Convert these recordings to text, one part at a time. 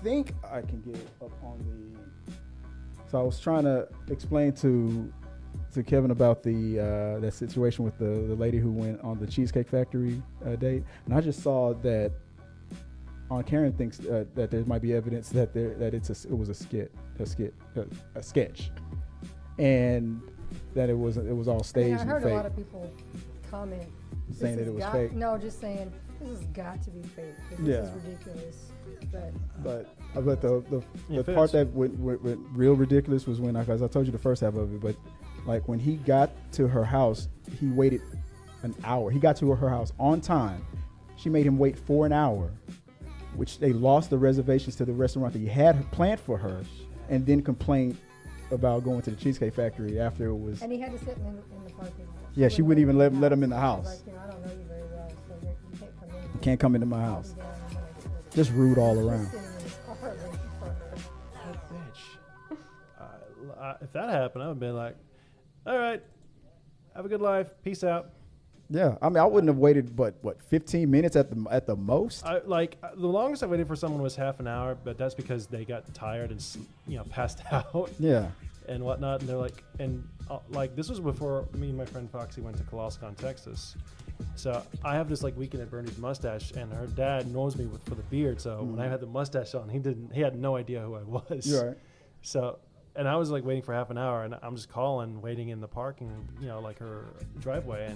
think I can get up on the. So I was trying to explain to Kevin about the that situation with the lady who went on the Cheesecake Factory date, and I just saw that on Karen thinks that there might be evidence that it was a sketch, and that it was all staged. I heard and fake. a lot of people comment Saying that it was fake. No, just saying this has got to be fake. This is ridiculous. But the part that went real ridiculous was when, because I told you the first half of it, but like when he got to her house, he waited an hour. He got to her house on time. She made him wait for an hour, which they lost the reservations to the restaurant that he had planned for her, and then complained about going to the Cheesecake Factory after it was. And he had to sit in the parking lot. Yeah, she wouldn't even let him in the house. Like, I don't know you very well, so you can't come in. You can't come into my house. Just rude all around. If that happened, I would be like, all right, have a good life. Peace out. Yeah, I mean, I wouldn't have waited, but what, 15 minutes at the most? The longest I waited for someone was half an hour, but that's because they got tired and passed out. Yeah. And whatnot, and they're like, this was before me and my friend Foxy went to Koloskon, Texas. So I have this weekend at Bernie's mustache, and her dad knows me for the beard. So when I had the mustache on, he had no idea who I was. You're right. So. And I was waiting for half an hour, and I'm just waiting in the parking, her driveway,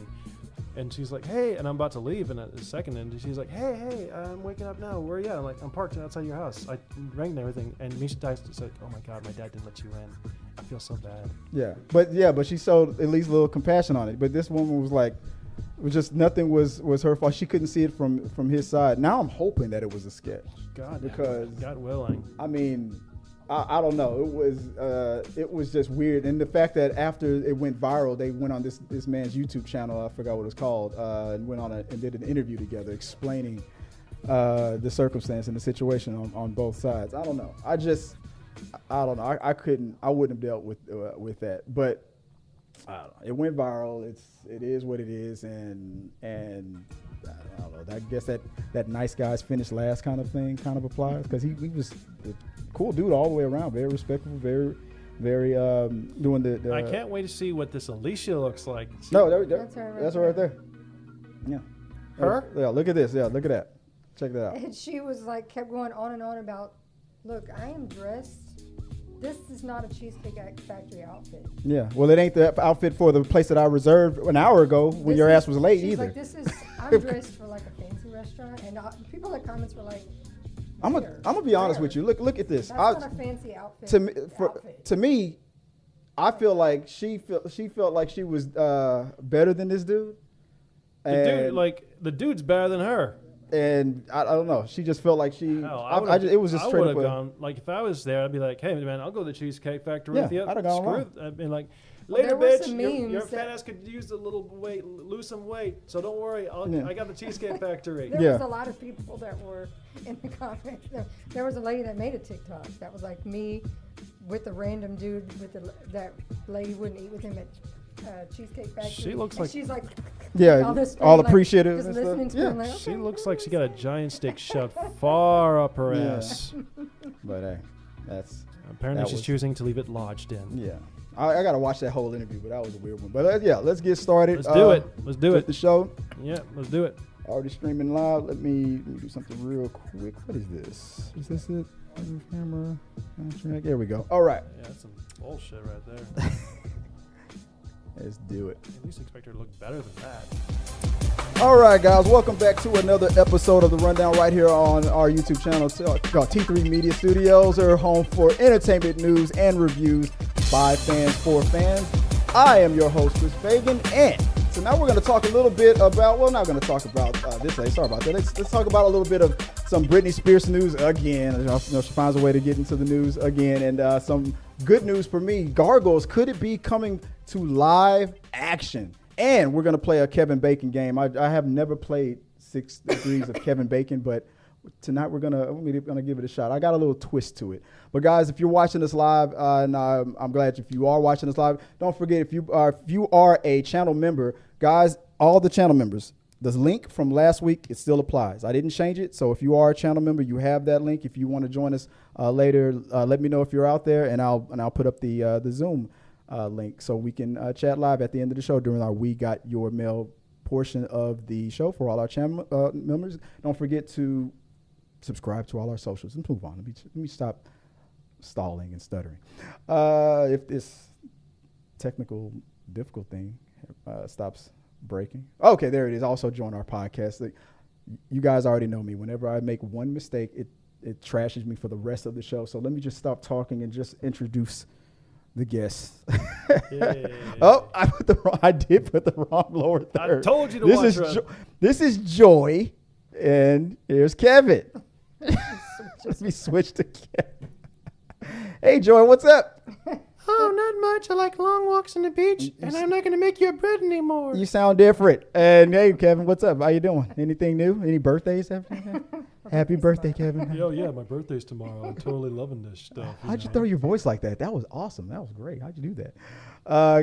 and she's like, hey, and I'm about to leave in a second, and she's like, hey, I'm waking up now. Where are you at? I'm like, I'm parked outside your house. I rang and everything, and Misha Dice said, oh my God, my dad didn't let you in. I feel so bad. Yeah, but she showed at least a little compassion on it. But this woman was like, it was just nothing was her fault. She couldn't see it from his side. Now I'm hoping that it was a sketch. God willing. I mean. I don't know. It was just weird, and the fact that after it went viral, they went on this man's YouTube channel. I forgot what it's called, and went on and did an interview together explaining the circumstance and the situation on both sides. I don't know. I don't know. I wouldn't have dealt with that, but I don't know. It went viral. It is what it is, and I don't know. I guess that nice guys finish last kind of thing kind of applies, because he was a cool dude all the way around, very respectful, very doing the. I can't wait to see what this Alicia looks like. No, that's her right there. Yeah. Her? Yeah. Look at this. Yeah. Look at that. Check that out. And she was kept going on and on about, look, I am dressed. This is not a Cheesecake Factory outfit. Yeah. Well, it ain't the outfit for the place that I reserved an hour ago when your ass was late either. She's like, I'm dressed for a fancy restaurant, and people in the comments were like. I'm gonna be honest with you. Look at this. That's not a fancy outfit. To me, I feel like she felt like she was better than this dude. The dude's better than her. And I don't know. She just felt like she. It was just straight up. Gone. If I was there, I'd be like, "Hey, man, I'll go to the Cheesecake Factory with you." I'd have gone. I'd be like, "Later, bitch. Your fat ass could use a little weight, lose some weight. So don't worry. I got the Cheesecake Factory." There was a lot of people that were in the comments. There was a lady that made a TikTok that was like me with the random dude that lady wouldn't eat with him at Cheesecake Factory. She looks like she's like. Yeah, all appreciative and stuff. Yeah. She looks like she got a giant stick shoved far up her ass. But hey, that's apparently she's choosing to leave it lodged in. Yeah, I gotta watch that whole interview, but that was a weird one. But let's get started. Let's do it. Let's do it. The show. Yeah, let's do it. Already streaming live. Let me do something real quick. What is this? Is this it? Camera. There we go. All right. Yeah, that's some bullshit right there. Let's do it. At least expect her to look better than that. All right, guys. Welcome back to another episode of The Rundown right here on our YouTube channel called T3 Media Studios, our home for entertainment news and reviews by fans for fans. I am your host, Chris Fagan, and so now we're going to talk a little bit about, well, not going to talk about this day. Sorry about that. Let's talk about a little bit of some Britney Spears news again. You know, she finds a way to get into the news again, and some good news for me. Gargoyles, could it be coming to live action? And we're going to play a Kevin Bacon game. I have never played 6 Degrees of Kevin Bacon, but tonight we're gonna give it a shot. I got a little twist to it. But guys, if you're watching this live, and I'm glad if you are watching this live, don't forget if you are a channel member, guys, all the channel members, the link from last week, it still applies. I didn't change it. So if you are a channel member, you have that link. If you want to join us later, let me know if you're out there, and I'll put up the Zoom link so we can chat live at the end of the show during our We Got Your Mail portion of the show for all our channel members. Don't forget to subscribe to all our socials. Let's move on. Let me stop stalling and stuttering. If this technical difficult thing stops breaking. Okay, there it is. Also join our podcast. Like, you guys already know me. Whenever I make one mistake, it trashes me for the rest of the show. So let me just stop talking and just introduce the guests. Oh, I did put the wrong lower third. I told you to watch this is Joy, and here's Kevin. Let me switch to Kevin. Hey, Joy, what's up? Oh, not much. I like long walks on the beach, and I'm not going to make you a bread anymore. You sound different. And hey, Kevin, what's up? How you doing? Anything new? Any birthdays? Happy birthday, Kevin. Yeah, my birthday's tomorrow. I'm totally loving this stuff. How'd you throw your voice like that? That was awesome. That was great. How'd you do that?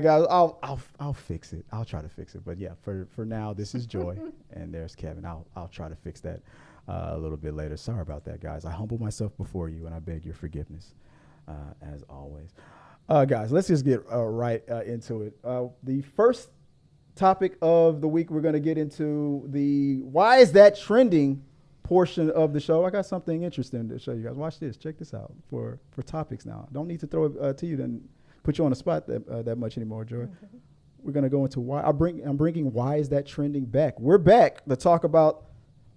Guys, I'll fix it. I'll try to fix it. But yeah, for now, this is Joy, and there's Kevin. I'll try to fix that a little bit later. Sorry about that, guys. I humble myself before you, and I beg your forgiveness, as always. Guys, let's just get right into it. The first topic of the week, we're going to get into the why is that trending portion of the show. I got something interesting to show you guys. Watch this. Check this out for topics now. Don't need to throw it to you, then put you on the spot that much anymore, Joy. Mm-hmm. We're going to go into why. I'm bringing why is that trending back. We're back to talk about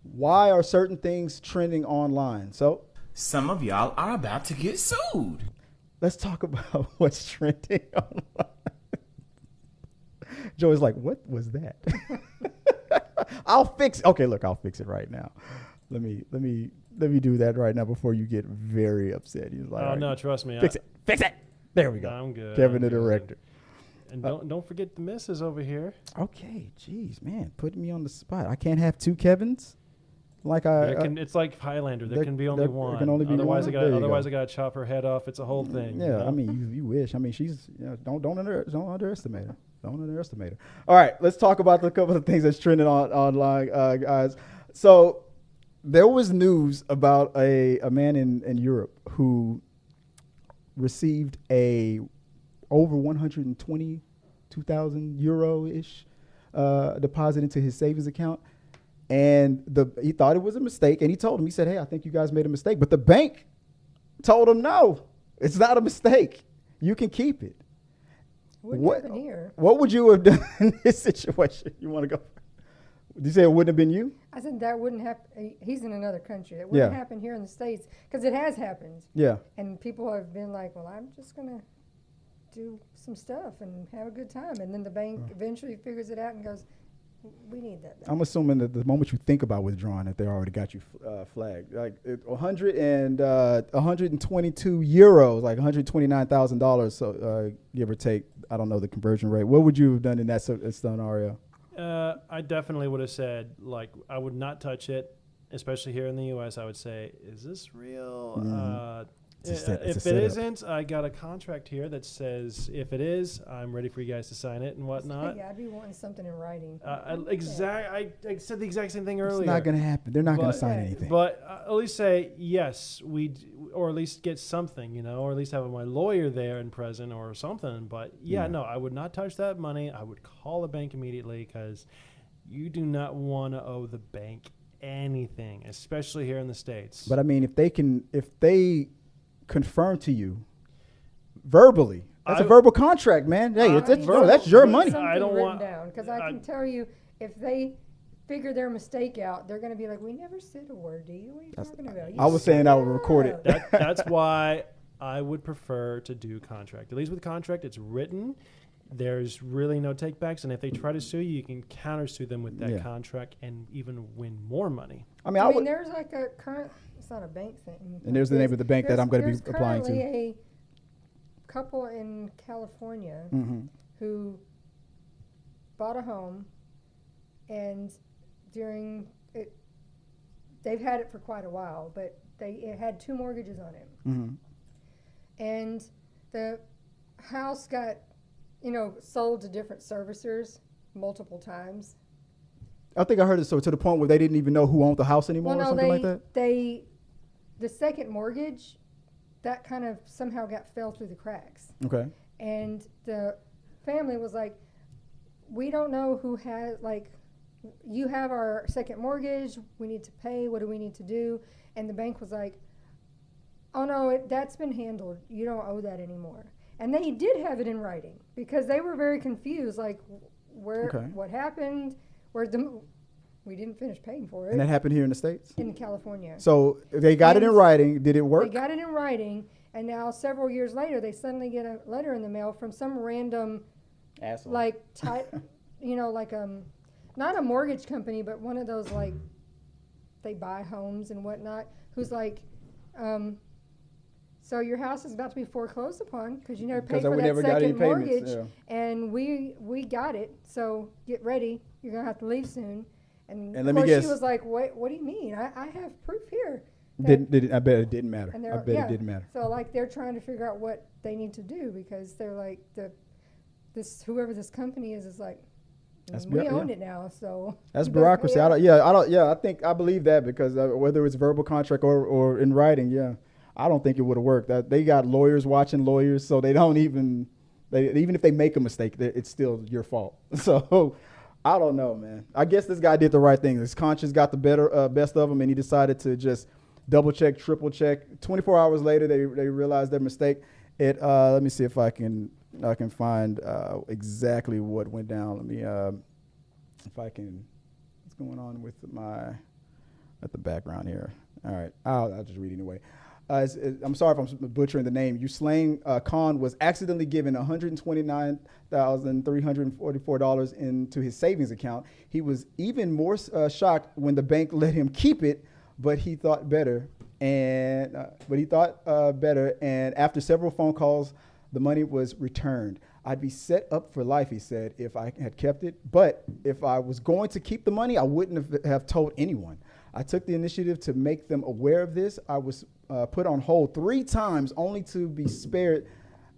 why are certain things trending online. So some of y'all are about to get sued. Let's talk about what's trending online. Joey's like, what was that? I'll fix it right now. Let me do that right now before you get very upset. He's like, oh, no, trust me. Fix it. There we go. I'm good. Kevin, the director. And don't forget the missus over here. Okay, jeez, man, putting me on the spot. I can't have two Kevins. Like it's like Highlander. There can be only one. There can only be otherwise one. I got to chop her head off. It's a whole thing. Yeah, you know? I mean, you wish. I mean, she's don't underestimate her. Don't underestimate her. All right, let's talk about the couple of things that's trending online, guys. So there was news about a man in Europe who received a over 122,000 euro-ish deposit into his savings account. And he thought it was a mistake, and he told him, he said, hey, I think you guys made a mistake. But the bank told him, no, it's not a mistake. You can keep it. What happened here? What would you have done in this situation? You want to go? Did you say it wouldn't have been you? I said that wouldn't happen. He's in another country. It wouldn't happen here in the States because it has happened. Yeah. And people have been like, well, I'm just going to do some stuff and have a good time. And then the bank eventually figures it out and goes, we need that. I'm assuming that the moment you think about withdrawing, that they already got you flagged. Like 122 euros, like $129,000, so give or take. I don't know the conversion rate. What would you have done in that scenario? I definitely would have said, like, I would not touch it, especially here in the U.S. I would say, is this real? Mm-hmm. If it isn't, I got a contract here that says if it is, I'm ready for you guys to sign it and whatnot. Yeah, I'd be wanting something in writing. I said the exact same thing earlier. It's not going to happen. They're not going to sign anything. But at least say yes, or at least get something, or at least have my lawyer there and present or something. But no, I would not touch that money. I would call the bank immediately because you do not want to owe the bank anything, especially here in the States. But I mean, if they confirm to you verbally, that's a verbal contract, man. Hey, that's your money. I don't want down because I can tell you if they figure their mistake out, they're going to be like, we never said a word to you. What are you talking about? I was saying I would record it. That's why I would prefer to do contract. At least with contract, it's written. There's really no takebacks, and if they try to sue you, you can countersue them with that contract and even win more money. I mean, there's like a current. It's not a bank thing. And there's the name of the bank that I'm going to be applying to. There's currently a couple in California who bought a home, and they've had it for quite a while, but it had 2 mortgages on it. Mm-hmm. And the house got, sold to different servicers multiple times. I think I heard it so to the point where they didn't even know who owned the house anymore or something like that. The second mortgage, that kind of somehow fell through the cracks. Okay. And the family was like, we don't know who has, like, you have our second mortgage, we need to pay, what do we need to do? And the bank was like, oh no, that's been handled, you don't owe that anymore. And they did have it in writing because they were very confused, like, what happened, we didn't finish paying for it. And that happened here in the States? In California. So they got it in writing. Did it work? They got it in writing, and now several years later, they suddenly get a letter in the mail from some random, asshole, like, like not a mortgage company, but one of those, like, they buy homes and whatnot, who's like, so your house is about to be foreclosed upon because you never paid for that second mortgage, and we got it, so get ready, you're gonna have to leave soon. And of course she was like, what do you mean? I have proof here. I bet it didn't matter. It didn't matter. So, like, they're trying to figure out what they need to do because they're like, whoever this company is like, we own it now, so. That's bureaucracy. I believe that because whether it's verbal contract or in writing, I don't think it would have worked. They got lawyers watching lawyers, so they don't even if they make a mistake, it's still your fault. So I don't know, man. I guess this guy did the right thing. His conscience got the best of him, and he decided to just double check, triple check. 24 hours later, they realized their mistake. Let me see if I can find exactly what went down. Let me if I can. What's going on with the background here? All right, I'll just read anyway. I'm sorry if I'm butchering the name. Yuslain Khan was accidentally given $129,344 into his savings account. He was even more shocked when the bank let him keep it, but he thought better. And after several phone calls, the money was returned. I'd be set up for life, he said, if I had kept it. But if I was going to keep the money, I wouldn't have told anyone. I took the initiative to make them aware of this. I was put on hold 3 times only to be spared,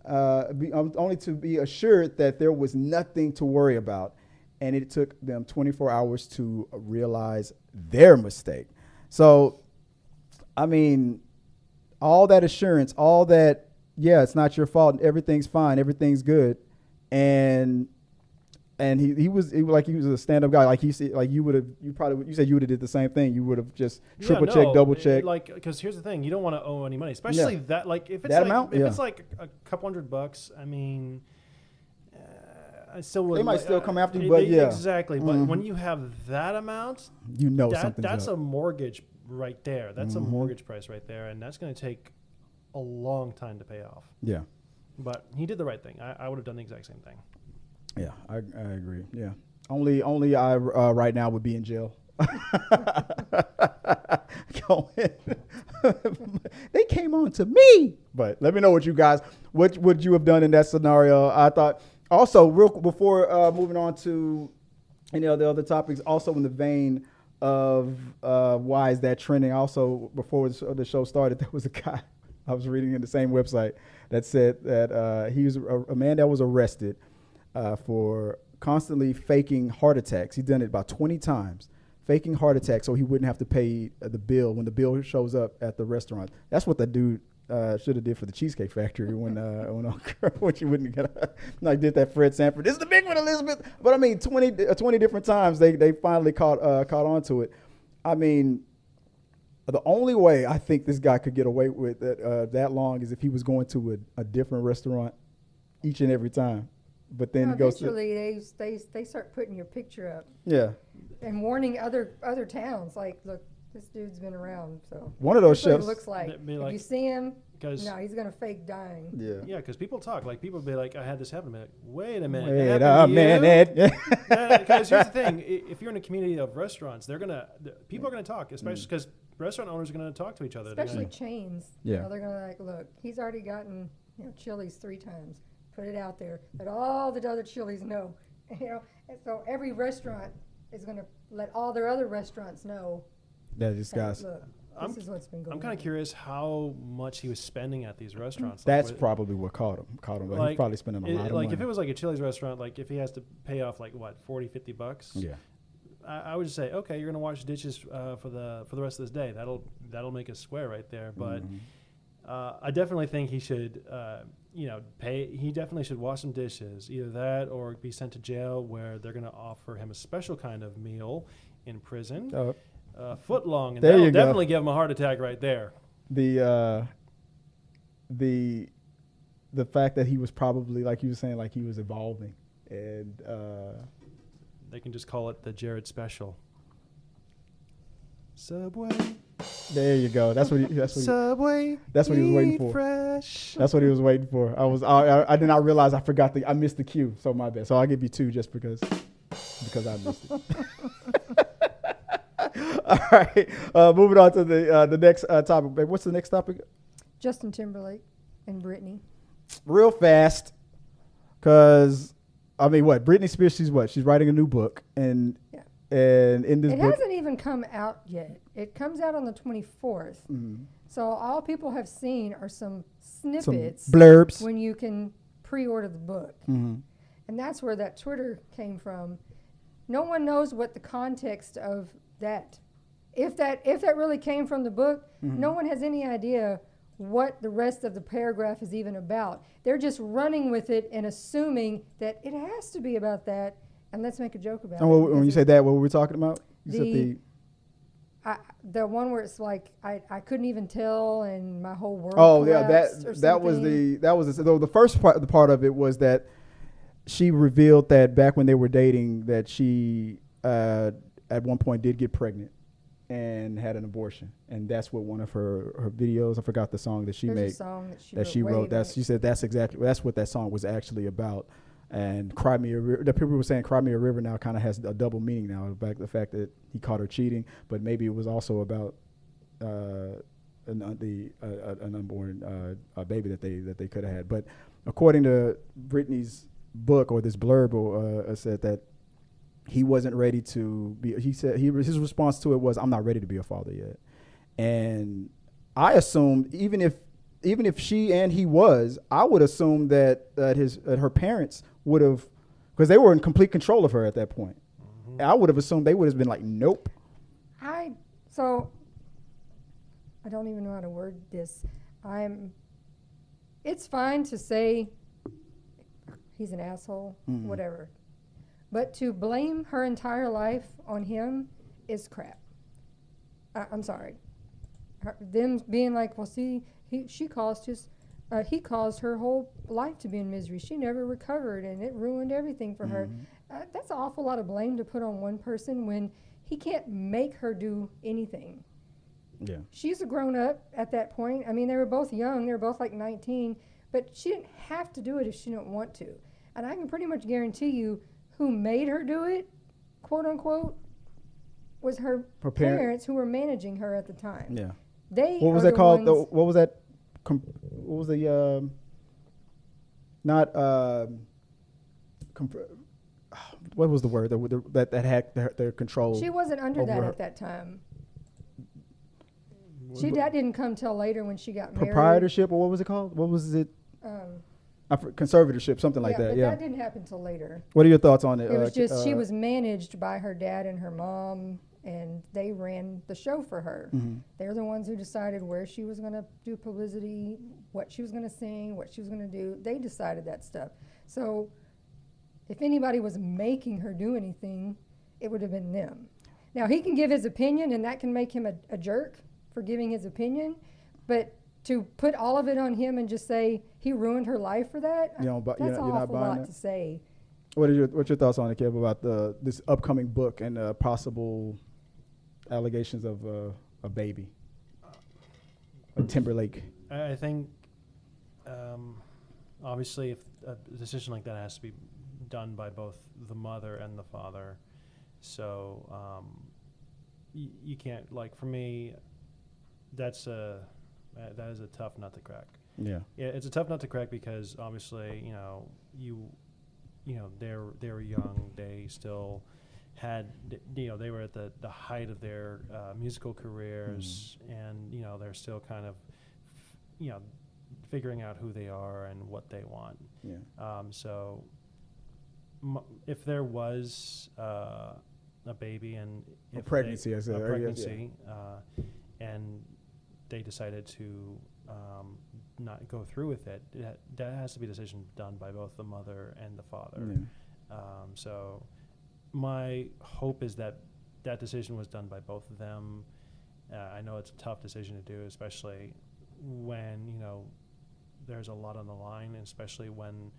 only to be assured that there was nothing to worry about. And it took them 24 hours to realize their mistake. So, I mean, all that assurance, all that, it's not your fault, everything's fine, everything's good. And he was a stand-up guy. Like you said, you said you would have did the same thing. You would have just triple checked, double checked. Like, because here's the thing, you don't want to owe any money, especially that. Like, if it's that like amount, it's like a couple $100, I mean, I still would. They might still come after you, but exactly. But when you have that amount, that's a mortgage right there. That's a mortgage price right there, and that's going to take a long time to pay off. Yeah. But he did the right thing. I would have done the exact same thing. Yeah, I agree. Yeah, only I right now would be in jail. They came on to me. But let me know what you guys would you have done in that scenario. I thought also before moving on to any of the other topics, also in the vein of why is that trending. Also before the show started, there was a guy I was reading in the same website that said that he was a man that was arrested for constantly faking heart attacks. He's done it about 20 times, faking heart attacks so he wouldn't have to pay the bill when the bill shows up at the restaurant. That's what that dude should have did for the Cheesecake Factory when you wouldn't get like did that Fred Sanford. This is the big one, Elizabeth. But I mean, 20 different times they finally caught on to it. I mean, the only way I think this guy could get away with it that long is if he was going to a different restaurant each and every time. But then eventually they start putting your picture up. Yeah. And warning other towns, like, look, this dude's been around. So one of those chefs looks like if you see him, no, he's gonna fake dying. Yeah. Yeah, because people talk. Like, people be like, I had this happen. Be like, wait a minute. Wait a minute. Because here's the thing: if you're in a community of restaurants, people are gonna talk, especially because restaurant owners are gonna talk to each other. Especially chains. Yeah. They're gonna like, look, he's already gotten Chili's 3 times. Put it out there that all the other Chili's know, and so every restaurant is going to let all their other restaurants know that this guy's. Look, this is what's been going on. I'm kind of curious how much he was spending at these restaurants. That's probably what caught him. Like, he's probably spending a lot of money. Like, if it was like a Chili's restaurant, like if he has to pay off like what $40-50. Yeah. I would just say, okay, you're gonna wash dishes for the rest of this day. That'll make us square right there. But I definitely think he should, pay. He definitely should wash some dishes. Either that or be sent to jail where they're gonna offer him a special kind of meal in prison, foot long, and There that'll you go. definitely give him a heart attack right there. The fact that he was probably, like you were saying, like he was evolving, and They can just call it the Jared Special. Subway. there you go. That's what he Subway. That's what he was waiting for. Fresh. That's what he was waiting for. I did not realize I missed the cue. So my bad. So I'll give you 2 just because I missed it. All right. Moving on to the next topic. Babe, what's the next topic? Justin Timberlake and Britney. Real fast, because Britney Spears. She's writing a new book, and in this It book, hasn't even come out yet. It comes out on the 24th. So all people have seen are some snippets, blurbs. when you can pre-order the book. And that's where that Twitter came from. No one knows what the context of that. If that really came from the book, no one has any idea what the rest of the paragraph is even about. They're just running with it and assuming that it has to be about that, and let's make a joke about it. And when you say that, what were we talking about? You said the one where it's like I couldn't even tell, and my whole world. Oh yeah, collapsed or that was something. the first part of it was that she revealed that back when they were dating that she at one point did get pregnant and had an abortion, and that's what one of her videos, I forgot the song that she There's a made, song that she wrote. She said that's what that song was actually about. And Cry Me a River, the people were saying Cry Me a River now kind of has a double meaning now, about the fact that he caught her cheating, but maybe it was also about an unborn baby that they could have had. But according to Britney's book, or this blurb, said that he wasn't ready to be. He said his response to it was, "I'm not ready to be a father yet." And I assumed even if she and he was, I would assume that her parents would have, because they were in complete control of her at that point. I would have assumed they would have been like, "Nope." I don't even know how to word this. It's fine to say he's an asshole, whatever. But to blame her entire life on him is crap. I'm sorry. Them being like, well, see, he caused her whole life to be in misery. She never recovered, and it ruined everything for her. That's an awful lot of blame to put on one person when he can't make her do anything. Yeah. She's a grown-up at that point. I mean, they were both young. They were both like 19. But she didn't have to do it if she didn't want to. And I can pretty much guarantee you who made her do it, quote unquote, was her parents who were managing her at the time. Yeah. What was that called? What was that? What was the what was the word that had their control? She wasn't under that at that time. That didn't come till later when she got married. Proprietorship, or what was it called? What was it? Conservatorship, something like that. But yeah, that didn't happen till later. What are your thoughts on it? It was just she was managed by her dad and her mom, and they ran the show for her. They're the ones who decided where she was going to do publicity, what she was going to sing, what she was going to do. They decided that stuff. So if anybody was making her do anything, it would have been them. Now, he can give his opinion, and that can make him a jerk for giving his opinion, but to put all of it on him and just say he ruined her life for that, that's an awful lot to say. What's your thoughts on it, Kev, about this upcoming book and possible allegations of a baby, a Timberlake? I think, obviously, if a decision like that has to be done by both the mother and the father, so you can't, like, for me, that is a tough nut to crack. Yeah, it's a tough nut to crack because obviously, they were young. They still had, they were at the height of their musical careers, and they're still kind of, figuring out who they are and what they want. Yeah. So if there was a baby and A if pregnancy, they, I said, a yeah. pregnancy, and they decided to not go through with it. That has to be a decision done by both the mother and the father. Yeah. So my hope is that that decision was done by both of them. I know it's a tough decision to do, especially when, you know, there's a lot on the line, and especially when,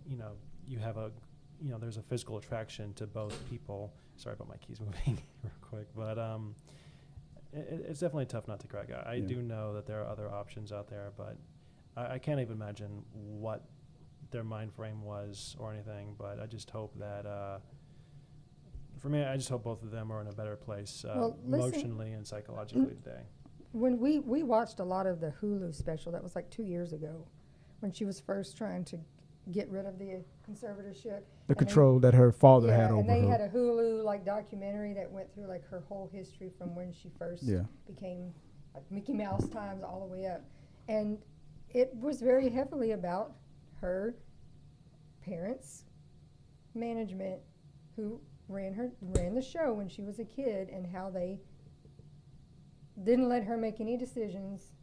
you know, you have a, you know, there's a physical attraction to both people. Sorry about my keys moving real quick, but it's definitely tough not to crack. I do know that there are other options out there, but I can't even imagine what their mind frame was or anything, but I just hope that, for me, I just hope both of them are in a better place emotionally and psychologically today. When we watched a lot of the Hulu special, that was like 2 years ago, when she was first trying to get rid of the conservatorship. The control that her father had over and they her. had a Hulu like documentary that went through like her whole history from when she first became like Mickey Mouse times all the way up. And it was very heavily about her parents, management, who ran the show when she was a kid, and how they didn't let her make any decisions,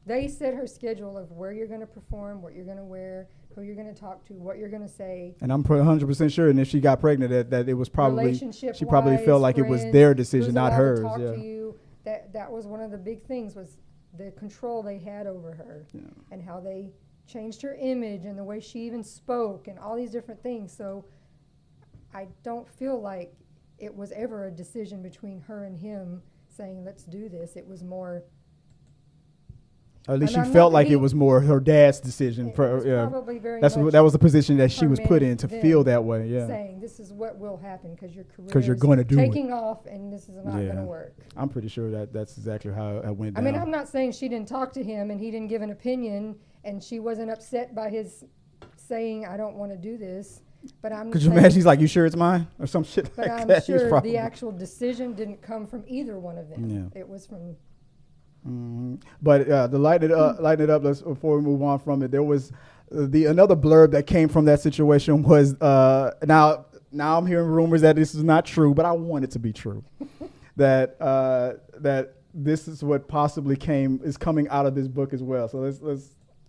they set her schedule of where you're going to perform, what you're going to wear, who you're going to talk to, what you're going to say. And I'm 100% sure, and if she got pregnant, that it was probably, she probably Relationship-wise, felt like it was their decision, who's not allowed to hers. talk Yeah. to you. That was one of the big things, was the control they had over her, and how they changed her image and the way she even spoke and all these different things. So I don't feel like it was ever a decision between her and him saying, let's do this. It was more... At least she felt like it was more her dad's decision. Probably very that was the position that she was put in, to feel that way. Yeah, saying this is what will happen because your career you're going to do taking off, and this is not going to work. I'm pretty sure that's exactly how it went down. I mean, I'm not saying she didn't talk to him and he didn't give an opinion, and she wasn't upset by his saying, I don't want to do this. But I'm Could you imagine? He's like, you sure it's mine, or some shit like that. But I'm sure the actual decision didn't come from either one of them. Yeah. It was from... But to lighten it up, before we move on from it, there was another blurb that came from that situation was now I'm hearing rumors that this is not true, but I want it to be true. that this is what possibly is coming out of this book as well. So let's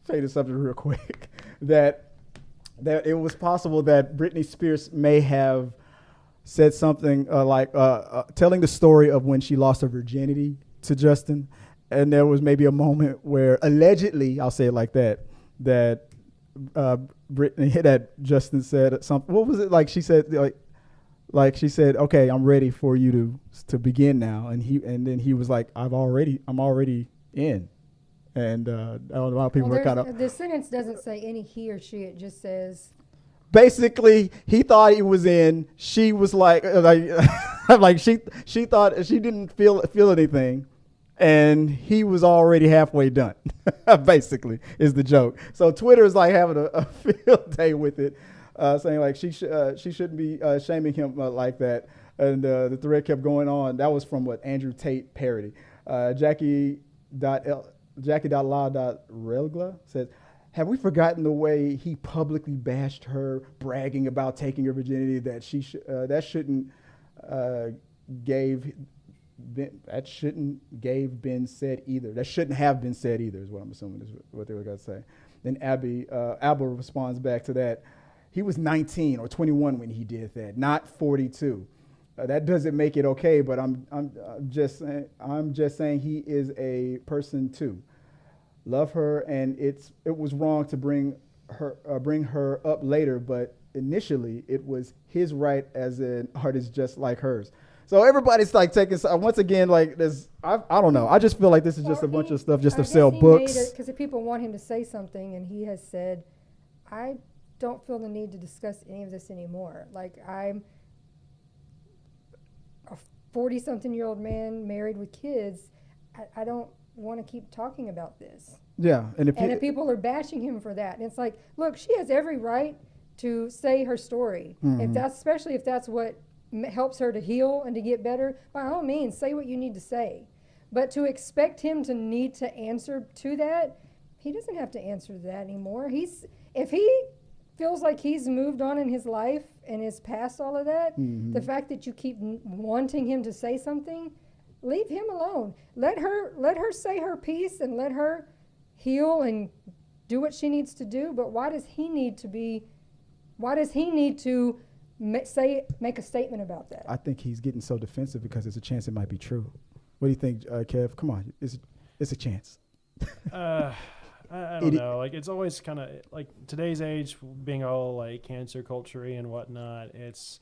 say the subject real quick. that it was possible that Britney Spears may have said something like telling the story of when she lost her virginity to Justin. And there was maybe a moment where allegedly, I'll say it like that Britney, that Justin said something. What was it like? She said like she said, "Okay, I'm ready for you to begin now." And then he was like, I'm already in. And I don't know, a lot of people were kind of. The sentence doesn't say any he or she. It just says. Basically, he thought he was in. She was like she thought she didn't feel anything. And he was already halfway done, basically, is the joke. So Twitter is like having a field day with it, saying like she shouldn't be shaming him like that. And the thread kept going on. That was from what Andrew Tate parody. Jackie.la.relgla says, have we forgotten the way he publicly bashed her, bragging about taking her virginity, that that shouldn't been said either. That shouldn't have been said either, is what I'm assuming is what they were going to say. Then Abel responds back to that. He was 19 or 21 when he did that, not 42. That doesn't make it okay, but I'm just saying he is a person too. Love her, and it was wrong to bring her up later, but initially it was his right as an artist just like hers. So everybody's like taking, once again, like this, I don't know. I just feel like this is just a bunch of stuff just to sell books. Because if people want him to say something, and he has said, I don't feel the need to discuss any of this anymore. Like, I'm a 40-something-year-old man married with kids. I don't want to keep talking about this. Yeah. And if people are bashing him for that, and it's like, look, she has every right to say her story. Mm-hmm. Especially if that's what helps her to heal and to get better, by all means, say what you need to say. But to expect him to need to answer to that, he doesn't have to answer to that anymore. If he feels like he's moved on in his life and is past all of that, the fact that you keep wanting him to say something, leave him alone. Let her say her piece and let her heal and do what she needs to do. But why does he need to make a statement about that? I think he's getting so defensive because there's a chance it might be true. What do you think, Kev? Come on, it's a chance. I don't know. Like, it's always kind of like today's age, being all like cancer culture and whatnot. It's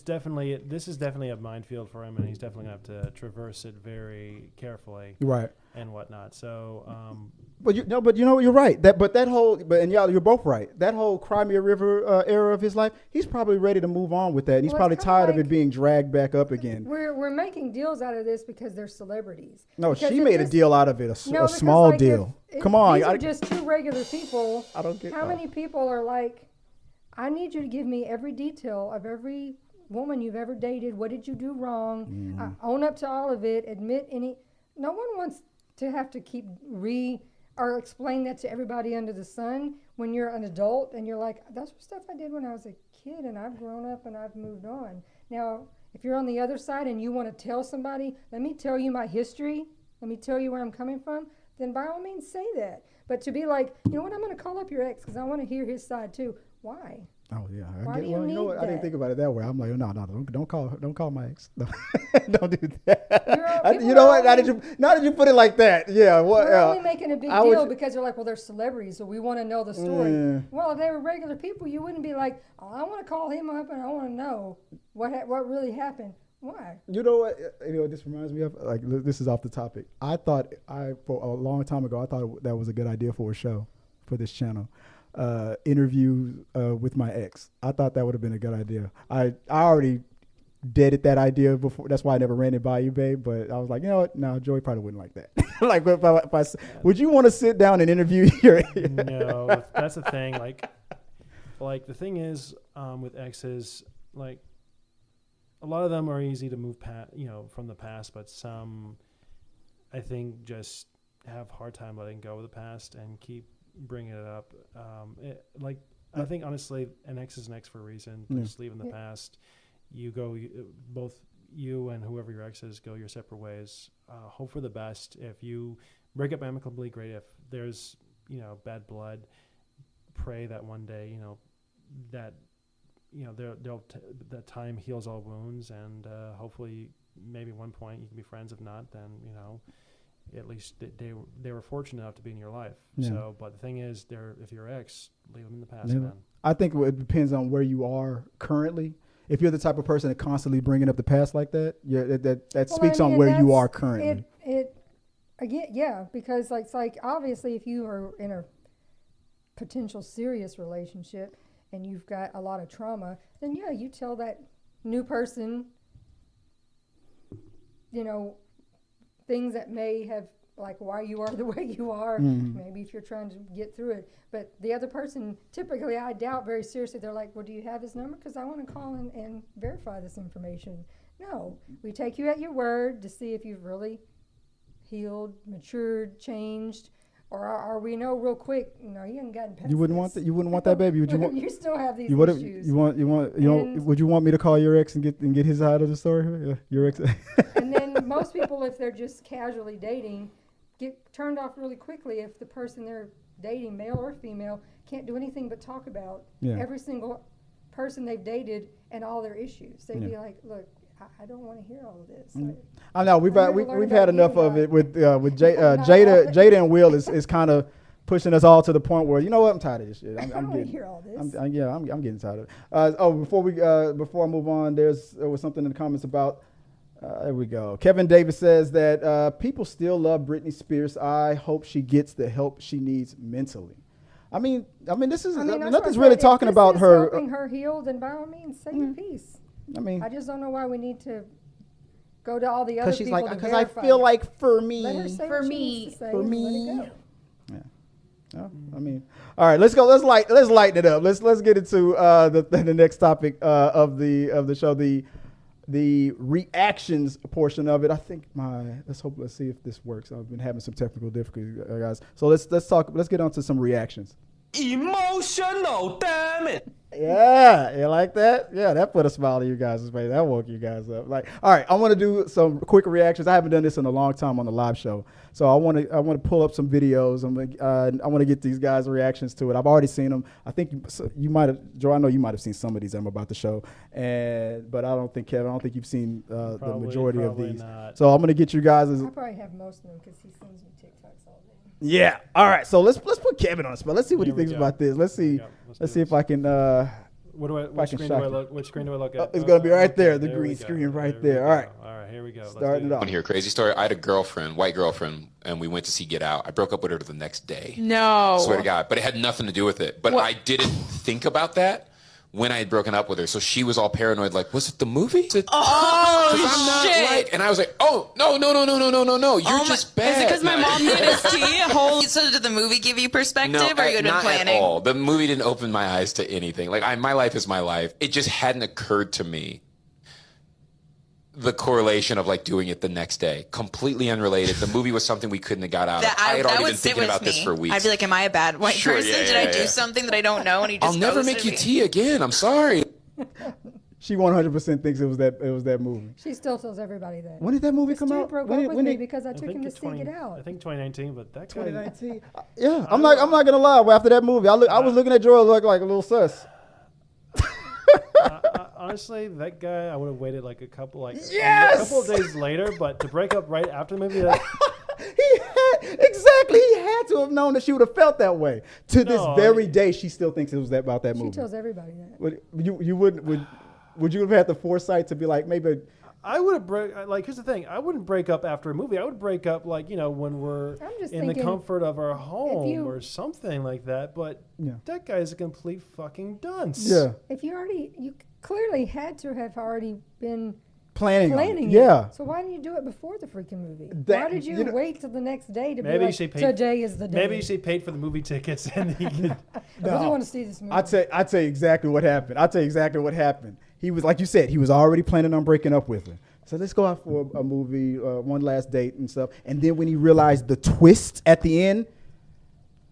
definitely, this is definitely a minefield for him, and he's definitely gonna have to traverse it very carefully, right, and whatnot. So, but you're right. And y'all, you're both right. That whole Crimea River era of his life, he's probably ready to move on with that. And he's probably tired of it being dragged back up again. We're making deals out of this because they're celebrities. No, because she made a deal out of it, a small deal. Come on, these are just two regular people. I don't get how many people are like, I need you to give me every detail of every woman you've ever dated. What did you do wrong? Own up to all of it. Admit any. No one wants to have to keep or explain that to everybody under the sun when you're an adult and you're like, that's stuff I did when I was a kid and I've grown up and I've moved on. Now, if you're on the other side and you want to tell somebody, let me tell you my history, let me tell you where I'm coming from, then by all means say that. But to be like, you know what, I'm going to call up your ex because I want to hear his side too. Why? Oh yeah, Why do you need that? I didn't think about it that way. I'm like, no, don't call my ex. No. Don't do that. You know what? Now that you put it like that, yeah. We're only making a big deal because they're like, well, they're celebrities, so we want to know the story. Well, if they were regular people, you wouldn't be like, oh, I want to call him up and I want to know what really happened. Why? You know what? This reminds me of, like, this is off the topic. For a long time ago, I thought that was a good idea for a show for this channel. Interview with my ex. I thought that would have been a good idea. I already deaded that idea before. That's why I never ran it by you, babe. But I was like, you know what? No, Joey probably wouldn't like that. Like, would you want to sit down and interview your? No, that's the thing. Like the thing is, with exes, like a lot of them are easy to move past, from the past, but some, I think, just have a hard time letting go of the past and keep bringing it up. I think honestly, an ex is an ex for a reason. Just leave in the past. Both you and whoever your ex is, go your separate ways. Hope for the best. If you break up amicably, great. If there's bad blood, pray that one day that that time heals all wounds, and hopefully maybe at one point you can be friends. If not, then at least they were fortunate enough to be in your life. Yeah. So, but the thing is, if you're ex, leave them in the past, man. I think it depends on where you are currently. If you're the type of person that constantly bringing up the past like that, that speaks on where you are currently. Because it's like obviously if you are in a potential serious relationship and you've got a lot of trauma, then you tell that new person, things that may have, like, why you are the way you are, maybe if you're trying to get through it. But the other person, typically, I doubt very seriously, they're like, well, do you have his number? Because I want to call and verify this information. No, we take you at your word to see if you've really healed, matured, changed, or we know real quick, you haven't gotten past You wouldn't want that. You wouldn't want that, baby. Would you want? You still have these issues. Would you want me to call your ex and get his side of the story? Your ex. And then most people, if they're just casually dating, get turned off really quickly if the person they're dating, male or female, can't do anything but talk about every single person they've dated and all their issues. They'd be like, look, I don't want to hear all of this. I know we've had enough of it with Jada and Will is kind of pushing us all to the point where, you know what, I'm tired of this shit. I don't want to hear all this. I'm getting tired of it. Before I move on, there was something in the comments about. There we go. Kevin Davis says that people still love Britney Spears. I hope she gets the help she needs mentally. I mean, this is nothing's really talking about her. Helping her heal, then by all means, say your piece. I just don't know why we need to go to all the other people. Because she's like, because I feel like for me. Let her say for what me. She needs to say for me. Let it go. Yeah. All right. Let's go. Let's lighten it up. Let's get into the next topic of the show. The reactions portion of it. I think let's see if this works. I've been having some technical difficulties, guys. So let's get on to some reactions. Emotional, damn it. Yeah, you like that? Yeah, that put a smile on you guys' face. That woke you guys up. Like, all right, I want to do some quick reactions. I haven't done this in a long time on the live show, so I want to pull up some videos. I want to get these guys' reactions to it. I've already seen them. I think you might have, Joe. I know you might have seen some of these. I'm about to show, but I don't think Kevin. I don't think you've seen the majority of these. Not. So I'm gonna get you guys. I probably have most of them because he sends me TikToks all day. Yeah. All right. So let's put Kevin on the spot. Let's see what he thinks about this. Let's see. Let's see if I can. Which screen do I look at? It's gonna be right there. The green screen right there. All right. All right. Here we go. Starting it off. Want to hear a crazy story? I had a girlfriend, white girlfriend, and we went to see Get Out. I broke up with her the next day. No. Swear to God. But it had nothing to do with it. But I didn't think about that when I had broken up with her. So she was all paranoid, like, was it the movie? Shit. And I was like, oh, no. You're just bad. Is it because my mom made us tea? So did the movie give you perspective, or you had been planning? Not at all. The movie didn't open my eyes to anything. Like, my life is my life. It just hadn't occurred to me, the correlation of, like, doing it the next day. Completely unrelated. The movie was something we couldn't have got out of. I had already been thinking about this for weeks. I'd be like, am I a bad white person? Did I do something that I don't know? And he just I'll never make you tea again. I'm sorry. She 100% thinks it was that movie. She still tells everybody that. When did that movie come Dude out? broke up with me because I took him to seek it out. I think 2019, but that guy. 2019. Yeah, I'm not gonna lie. After that movie, I was looking at Joel, look like a little sus. Honestly, that guy, I would have waited like a couple of Yes! days later, but to break up right after the movie, like, He had to have known that she would have felt that way. To this very day, she still thinks it was about that movie. She tells everybody that. Would you have had the foresight to be like, maybe? I would have here's the thing. I wouldn't break up after a movie. I would break up when we're in the comfort of our home or something like that. But that guy's a complete fucking dunce. Yeah. If you clearly had to have already been planning it. Yeah. So why didn't you do it before the freaking movie? Why did you wait till the next day to be like, today is the day? Maybe she paid for the movie tickets and he could. I really want to see this movie. I'll tell you exactly what happened. He was, like you said, he was already planning on breaking up with her. So let's go out for a movie, one last date and stuff. And then when he realized the twist at the end,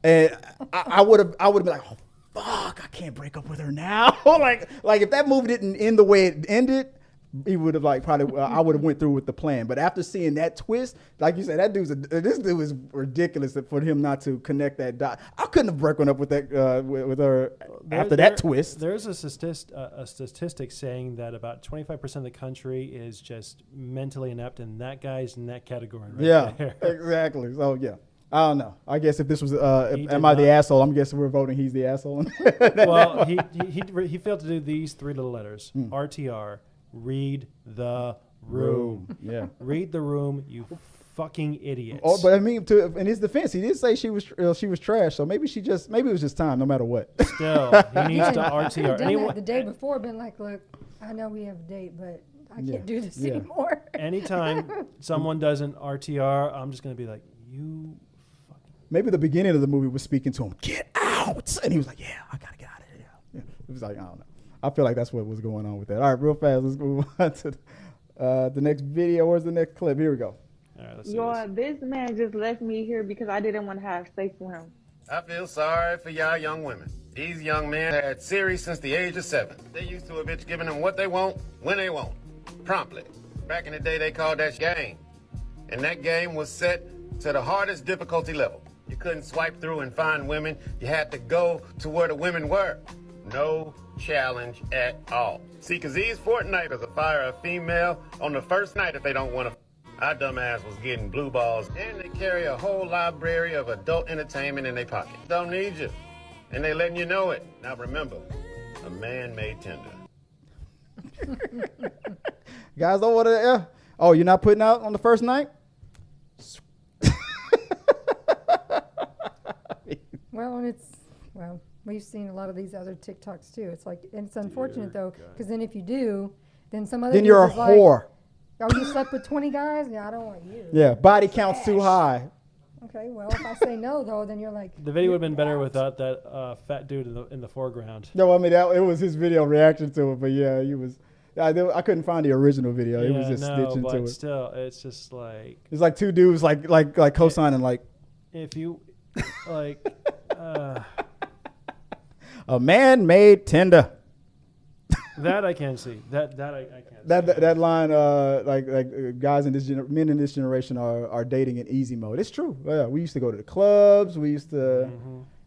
and I would have been like, oh, fuck, I can't break up with her now. like if that movie didn't end the way it ended, he would have probably I would have went through with the plan. But after seeing that twist, like you said, this dude is ridiculous for him not to connect that dot. I couldn't have broken up with that with her after that twist. There's a statistic saying that about 25% of the country is just mentally inept, and that guy's in that category. There. Exactly. So yeah. I don't know. I guess if this was, am I the asshole? I'm guessing we're voting he's the asshole. Well, he failed to do these three little letters. RTR. Read the room. Yeah. Read the room, you fucking idiots. Oh, but I mean, in his defense, he did say she was trash. So maybe it was just time, no matter what. Still, he needs to RTR. Anyway, the day before, been like, look, I know we have a date, but I can't do this anymore. Anytime someone does an RTR, I'm just gonna be like, you. Maybe the beginning of the movie was speaking to him, get out, and he was like, yeah, I gotta get out of here. Yeah. It was like, I don't know. I feel like that's what was going on with that. All right, real fast, let's move on to the next video. Where's the next clip? Here we go. All right, let's see this man just left me here because I didn't want to have sex with him. I feel sorry for y'all young women. These young men had series since the age of 7. They used to a bitch giving them what they want, when they want, promptly. Back in the day, they called that game. And that game was set to the hardest difficulty level. You couldn't swipe through and find women. You had to go to where the women were. No challenge at all. See, because these Fortniters will fire a female on the first night if they don't want to. Our dumbass was getting blue balls, and they carry a whole library of adult entertainment in their pocket. Don't need you. And they letting you know it. Now remember, a man made Tinder. Guys don't want to, oh, you're not putting out on the first night? We've seen a lot of these other TikToks too. It's like, and it's unfortunate though, because then if you do, then some other then you're a whore. Like, oh, you slept with 20 guys? Yeah, I don't want you. Yeah, body count's too high. Okay, well, if I say no though, then you're like. The video would have been better without that fat dude in the foreground. No, I mean it was his video reaction to it, but yeah, he was. I couldn't find the original video. It was just stitching to it. Still, it's just like it's like two dudes like co-signing like. If you like. A man-made Tinder. That I can see. That I can't. That line, guys in this men in this generation are dating in easy mode. It's true. Yeah, we used to go to the clubs. We used to.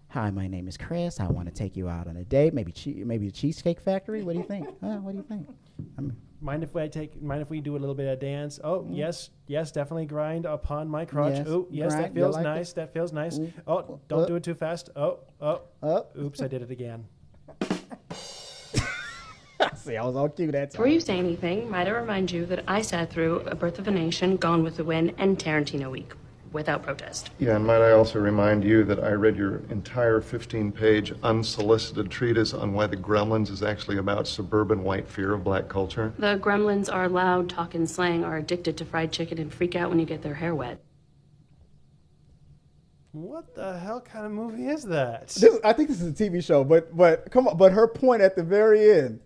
Hi, my name is Chris. I want to take you out on a date. Maybe a Cheesecake Factory. What do you think? What do you think? Mind if we do a little bit of dance? Oh, yes, definitely grind upon my crotch. Yes, Oh, yes, grind. that feels You like nice. it? That feels nice. Ooh. Oh, don't do it too fast. Oh. Oops, I did it again. See, I was all cute that time. Before you say anything, might I remind you that I sat through A Birth of a Nation, Gone with the Wind, and Tarantino Week without protest. Yeah, and might I also remind you that I read your entire 15-page unsolicited treatise on why the Gremlins is actually about suburban white fear of black culture. The Gremlins are loud, talking slang, are addicted to fried chicken, and freak out when you get their hair wet. What the hell kind of movie is that? I think this is a TV show, but come on. But her point at the very end,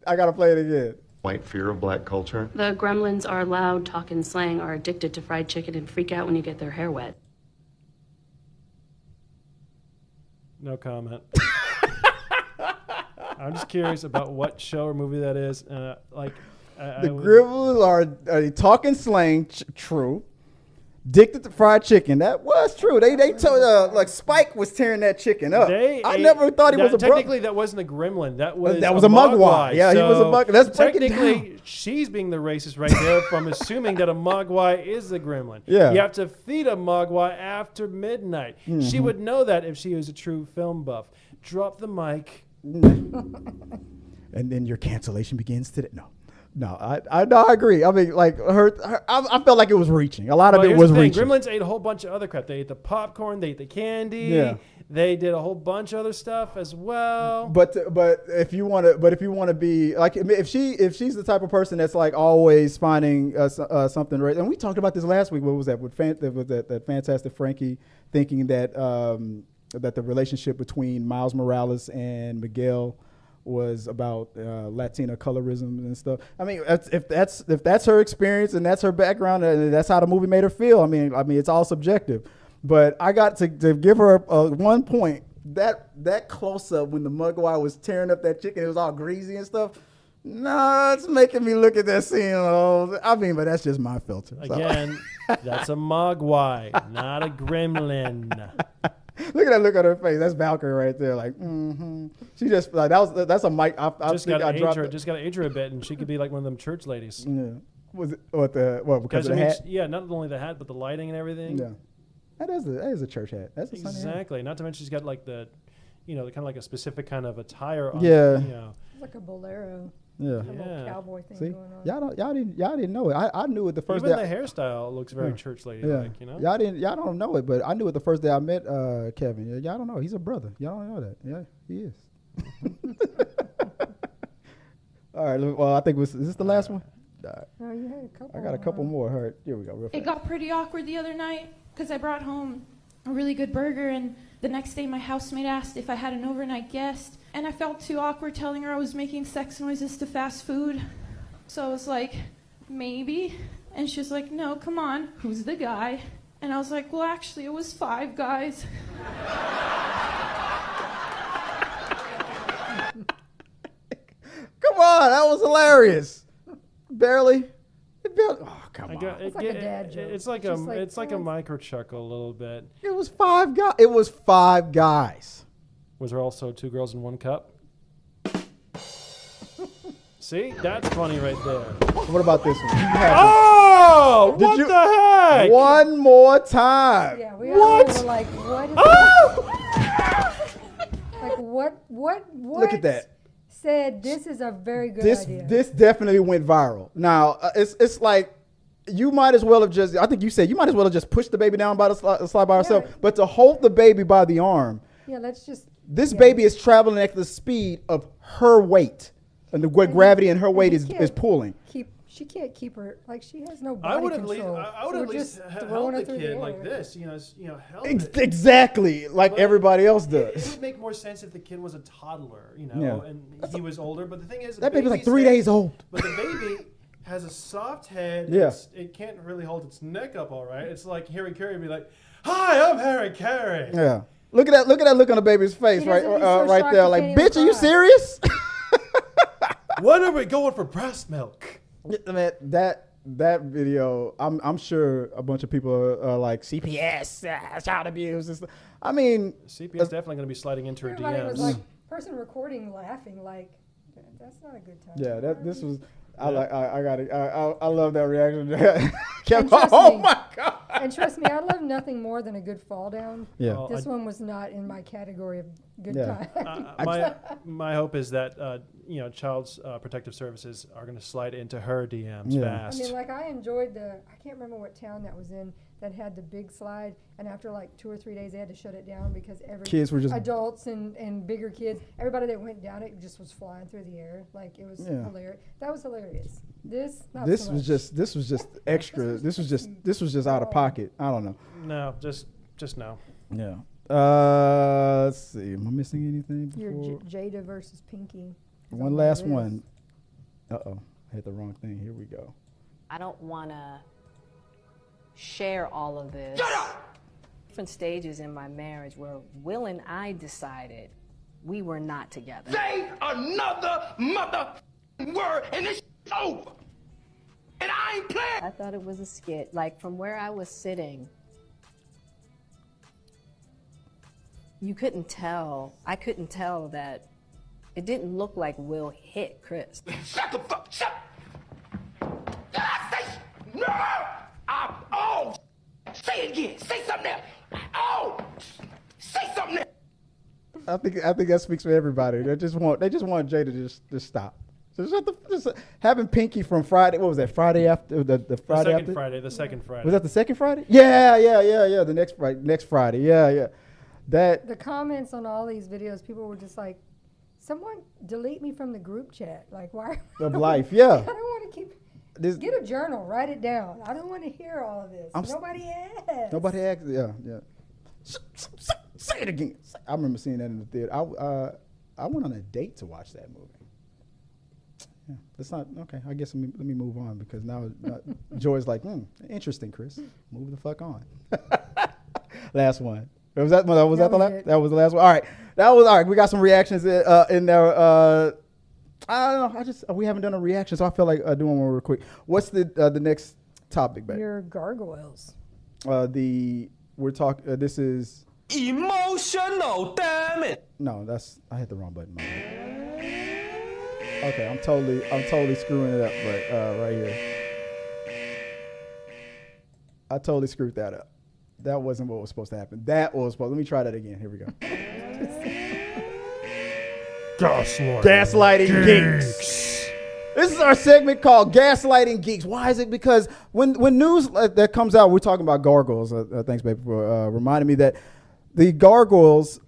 I gotta play it again. White fear of black culture. The Gremlins are loud, talking slang, are addicted to fried chicken, and freak out when you get their hair wet. No comment. I'm just curious about what show or movie that is. The Gremlins are talking slang. True. Addicted to fried chicken. That was true. They told like Spike was tearing that chicken up. I never thought he was a technically brother. That wasn't a gremlin. That was a Mogwai. Yeah, he was a Mogwai. Let's break it technically, down. she's being the racist right there from assuming that a Mogwai is a gremlin. Yeah. You have to feed a Mogwai after midnight. She would know that if she was a true film buff. Drop the mic. And then your cancellation begins today. No, I agree. I mean, like I felt like it was reaching. A lot of it was reaching. Gremlins ate a whole bunch of other crap. They ate the popcorn. They ate the candy. Yeah. They did a whole bunch of other stuff as well. But if you want to be like, if she's the type of person that's like always finding something right, and we talked about this last week. What was that? With that Fantastic Frankie thinking that that the relationship between Miles Morales and Miguel was about Latina colorism and stuff. I mean, if that's her experience and that's her background and that's how the movie made her feel. I mean, it's all subjective. But I got to give her 1 point. That close up when the Mogwai was tearing up that chicken, it was all greasy and stuff. No, it's making me look at that scene. I mean, but that's just my filter. Again, that's a Mogwai, not a gremlin. Look at that look on her face. That's Valkyrie right there. Like, She just like that's a mic. Just gotta age her a bit, and she could be like one of them church ladies. Yeah. Was it because of the hat? Yeah, not only the hat, but the lighting and everything. Yeah. That is a church hat. That's a Sunday hat. Exactly. Not to mention she's got like the kind of like a specific kind of attire. Yeah. It's like a bolero. Yeah. A little cowboy thing See? going on. Y'all didn't know it. I knew it the first Even day. the hairstyle looks very church lady like, you know? Y'all don't know it, but I knew it the first day I met Kevin. Y'all don't know. He's a brother. Y'all don't know that. Yeah, he is. All right. Well, I think is this the last one? No, you had a couple. I got a couple more. All right. Here we go. Real fast. It got pretty awkward the other night because I brought home a really good burger, and the next day my housemate asked if I had an overnight guest, and I felt too awkward telling her I was making sex noises to fast food. So I was like, maybe. And she was like, no, come on, who's the guy? And I was like, well, actually, it was 5 guys. Come on, that was hilarious. Barely. Oh, come on. It's like a dad joke. It's like a micro chuckle a little bit. It was 5 guys. It was 5 guys. Was there also 2 girls in 1 cup? See, that's funny right there. What about this one? Oh, what the heck? One more time. Yeah, we all were like, what is this? Like, what? Look at that. Said this is a very good idea. This definitely went viral. Now, it's like you might as well have just, I think you said you might as well have just pushed the baby down by the slide by herself, but to hold the baby by the arm. Yeah, let's just. This baby is traveling at the speed of her weight. And what gravity and her weight is pulling. She can't keep her, like she has no I body would control. at least held the kid like this, held it. Exactly, like everybody else does. It would make more sense if the kid was a toddler, and he was older. But the thing is, that baby's like 3 days old. But the baby has a soft head. Yeah. It can't really hold its neck up all right. It's like Harry Carey would be like, "Hi, I'm Harry Carey." Yeah. Look at that look on the baby's face, He right, doesn't- he's so right shocked there. he Like, can't even bitch, are you cry. serious? When are we going for breast milk? Man, that video, I'm sure a bunch of people are like CPS, child abuse. And stuff. I mean, CPS definitely going to be sliding into her Everybody was DMs. like, person recording laughing like, that's not a good time. yeah, this was. I got it. I love that reaction. Kevin, trust oh me- my god! And trust me, I love nothing more than a good fall down. Yeah. Well, This one was not in my category of good Yeah. time. My hope is that Child Protective Services are going to slide into her DMs Yeah. I fast. mean, like I enjoyed I can't remember what town that was in that had the big slide, and after like 2 or 3 days, they had to shut it down because Kids were just- adults and bigger kids, everybody that went down it just was flying through the air. Like it was hilarious. That was hilarious. This so was much. this was just extra. This was just out of pocket. I don't know. No, just no. Yeah. Let's see. Am I missing anything? Your Before? Jada versus Pinky. One last one. I hit the wrong thing. Here we go. I don't want to share all of this. Different stages in my marriage where Will and I decided we were not together. Say another mother word and it's over. And I ain't playing. I thought it was a skit. Like from where I was sitting, you couldn't tell. I couldn't tell that it didn't look like Will hit Chris. Shut the fuck, shut. Did I say no? Say it again. Say something else. Say something else. I think that speaks for everybody. They just want Jay to just stop. So just having Pinky from Friday. What was that? Friday after the Friday after? The second Friday. Was that the second Friday? Yeah. The next Friday. Yeah. That The comments on all these videos, people were just like, someone delete me from the group chat. Like, why? of life. Yeah. I don't want to keep. Get a journal, write it down. I don't want to hear all of this. Nobody asked. Nobody asked. Yeah. Say it again. I remember seeing that in the theater. I went on a date to watch that movie. Yeah, that's not okay. I guess let me move on because now Joy's like, interesting, Chris. Move the fuck on. Last one. Was that the last? That was the last one. All right. All right. We got some reactions in there. I don't know. We haven't done a reaction, so I feel like doing one real quick. What's the next topic, babe? Your gargoyles. We're talking. This is Emotional, damn it. no. I hit the wrong button. Okay, I'm totally screwing it up, but right here, I totally screwed that up. That wasn't what was supposed to happen. Let me try that again. Here we go. Gaslighting Geeks. This is our segment called Gaslighting Geeks. Why is it? Because when news that comes out, we're talking about Gargoyles. Thanks, baby, for reminding me that the Gargoyles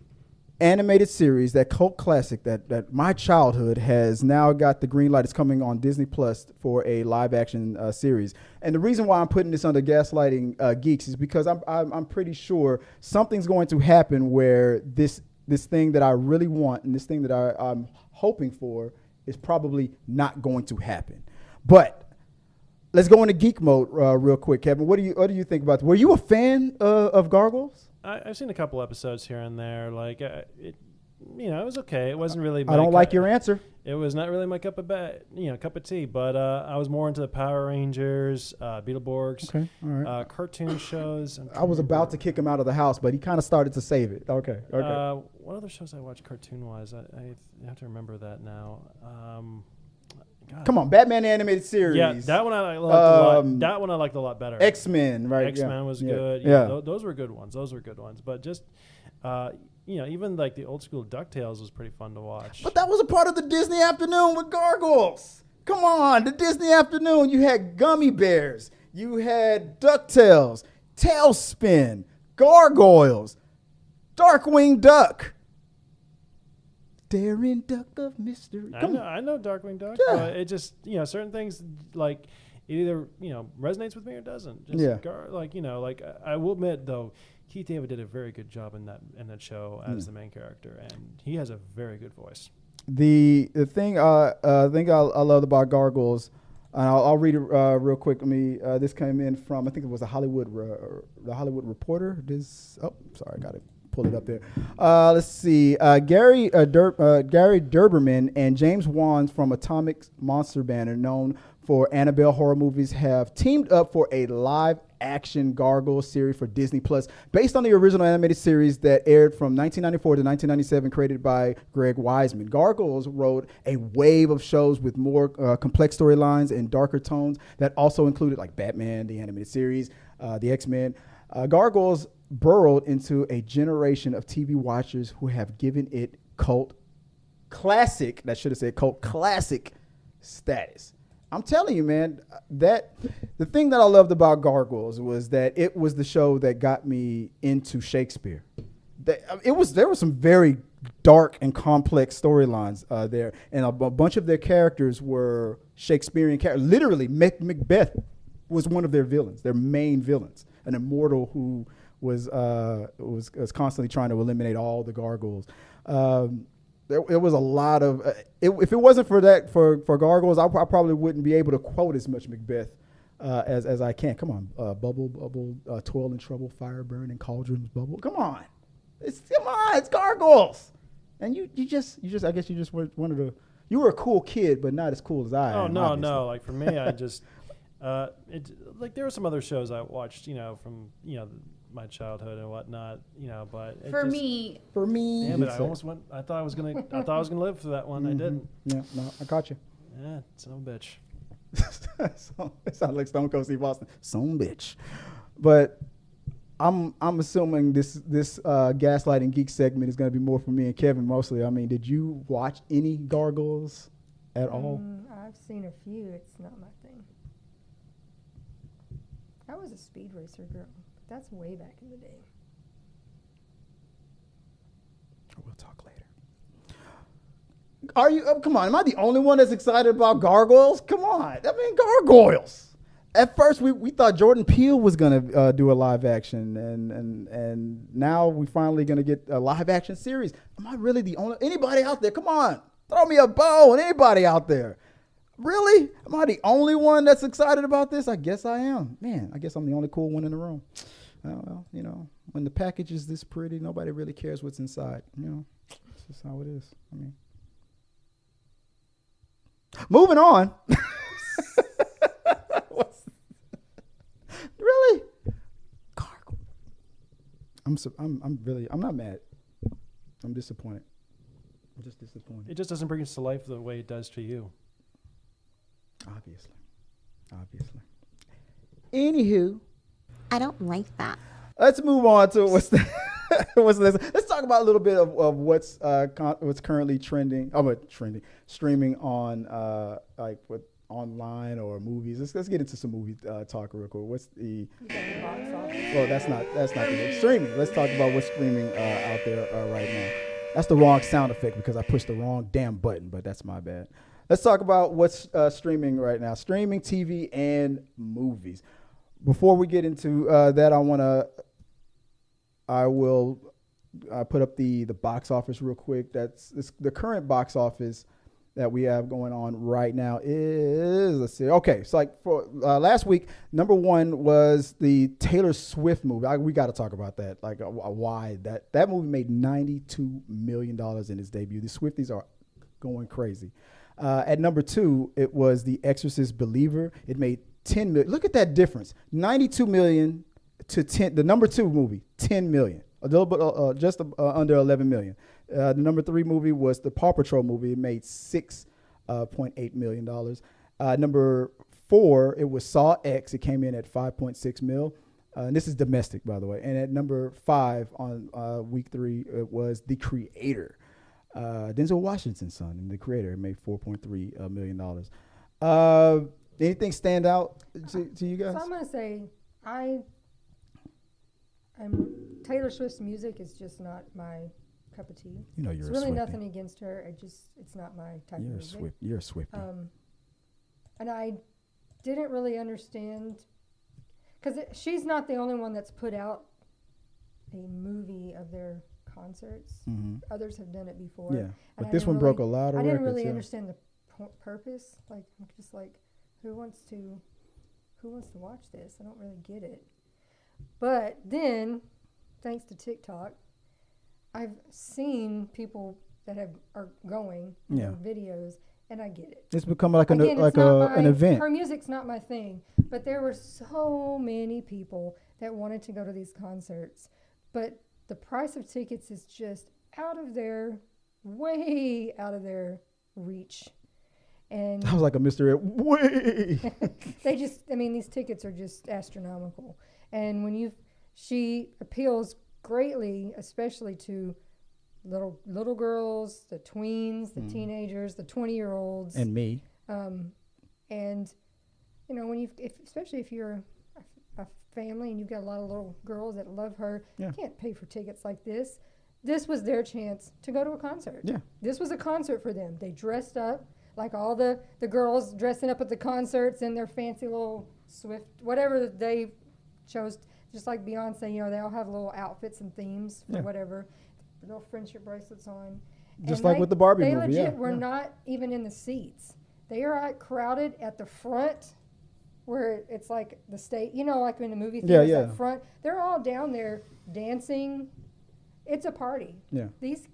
animated series, that cult classic that my childhood, has now got the green light. It's coming on Disney Plus for a live action series. And the reason why I'm putting this under Gaslighting Geeks is because I'm pretty sure something's going to happen where this thing that I really want and this thing that I'm hoping for is probably not going to happen. But let's go into geek mode real quick, Kevin. What do you think about this? Were you a fan of Gargoyles? I've seen a couple episodes here and there. Like it was okay. It wasn't really. I don't like your answer. It was not really my cup of tea. But I was more into the Power Rangers, Beetleborgs, Okay, all right. cartoon shows. I was about to kick him out of the house, but he kind of started to save it. Okay. What other shows I watched cartoon-wise? I have to remember that now. God. Come on, Batman the Animated Series. Yeah, that one I liked a lot. That one I liked a lot better. X-Men, right? X-Men was good. Yeah. Those were good ones. But just, even like the old school DuckTales was pretty fun to watch. But that was a part of the Disney Afternoon with Gargoyles. Come on, the Disney Afternoon. You had Gummy Bears. You had DuckTales, Tailspin, Gargoyles, Darkwing Duck. Daring Duck of Mystery. I know Darkwing Duck. Yeah. But it just, certain things like it either, resonates with me or doesn't. Just I will admit though, Keith David did a very good job in that show as the main character, and he has a very good voice. The thing I love about Gargoyles, and I'll read it real quick. This came in from, I think it was the Hollywood Reporter. Sorry, I got it pull it up there. Let's see. Gary Derberman and James Wan from Atomic Monster Band, are known for Annabelle horror movies, have teamed up for a live-action Gargoyles series for Disney Plus, based on the original animated series that aired from 1994 to 1997, created by Greg Weisman. Gargoyles rode a wave of shows with more complex storylines and darker tones that also included like Batman, the animated series, the X-Men. Gargoyles burrowed into a generation of TV watchers who have given it cult classic status. I'm telling you, man, that the thing that I loved about Gargoyles was that it was the show that got me into Shakespeare. There were some very dark and complex storylines there, and a bunch of their characters were Shakespearean characters. Literally, Macbeth was one of their villains, their main villains, an immortal who was constantly trying to eliminate all the gargoyles. There was a lot of if it wasn't for that for Gargoyles, I probably wouldn't be able to quote as much Macbeth as I can. Come on, bubble, toil and trouble, fire burn and cauldrons bubble. Come on, it's Gargoyles. And you just I guess you just wanted to. You were a cool kid, but not as cool as I am. No, obviously. no. Like for me, I just like there were some other shows I watched, from my childhood and whatnot, but For me, damn it, I thought I was gonna live for that one. I didn't. Yeah, no, I caught you. Yeah, son of a bitch. It sounds like Stone Cold Steve Austin. Son bitch. But I'm assuming this Gaslighting Geek segment is going to be more for me and Kevin mostly. I mean, did you watch any Gargoyles at all? I've seen a few. It's not my thing. I was a speed racer girl. That's way back in the day. We'll talk later. Are you? Come on. Am I the only one that's excited about Gargoyles? Come on. I mean, Gargoyles. At first, we thought Jordan Peele was gonna do a live action, and now we finally gonna get a live action series. Am I really the only? Anybody out there? Come on, throw me a bone. Anybody out there? Really? Am I the only one that's excited about this? I guess I am. Man, I guess I'm the only cool one in the room. Well, when the package is this pretty, nobody really cares what's inside. That's just how it is. I mean, moving on. Really? I'm not mad. I'm disappointed. I'm just disappointed. It just doesn't bring us to life the way it does to you. Obviously. Anywho, I don't like that. let's move on to what's this? Let's talk about a little bit of what's currently trending. Streaming on online or movies. Let's get into some movie talk real quick. What's the? Well, that's not the streaming. Let's talk about what's streaming out there right now. That's the wrong sound effect because I pushed the wrong damn button, but that's my bad. Let's talk about what's streaming right now. Streaming TV and movies. Before we get into that, I will put up the box office real quick. The current box office that we have going on right now is, let's see. Okay, so like for last week, number one was the Taylor Swift movie. We got to talk about that. Like why that movie made $92 million in its debut. The Swifties are going crazy. At number two, it was The Exorcist Believer. It made $10 million. Look at that difference. $92 million to 10. The number two movie, $10 million. A little bit, just under $11 million. The number three movie was the Paw Patrol movie. It made $6.8 million. Number four, it was Saw X. It came in at $5.6 million. And this is domestic, by the way. And at number five on week three, it was The Creator. Denzel Washington's son, and The Creator. It made $4.3 million. Anything stand out to you guys? So I'm gonna say Taylor Swift's music is just not my cup of tea. You're it's a really Swiftie. Nothing against her. It's not my type of music. You're a Swiftie. And I didn't really understand because she's not the only one that's put out a movie of their concerts. Mm-hmm. Others have done it before. Yeah, but this one broke a lot of records. I didn't really understand the purpose. Like, I'm just like, who wants to watch this? I don't really get it. But then, thanks to TikTok, I've seen people that are going videos, and I get it. It's become like an event. Her music's not my thing, but there were so many people that wanted to go to these concerts, but the price of tickets is just way out of their reach. And I was like a Mr. Way. These tickets are just astronomical. And she appeals greatly, especially to little girls, the tweens, the teenagers, the 20-year-olds, and me. Especially if you're a family and you've got a lot of little girls that love her, you can't pay for tickets like this. This was their chance to go to a concert. Yeah. This was a concert for them. They dressed up like all the girls dressing up at the concerts in their fancy little Swift, whatever they chose, just like Beyonce, they all have little outfits and themes for whatever. Little friendship bracelets on. Just like with the Barbie movie, They legit were not even in the seats. They are crowded at the front where it's like the stage, like in the movie theaters up front. They're all down there dancing. It's a party. Yeah. These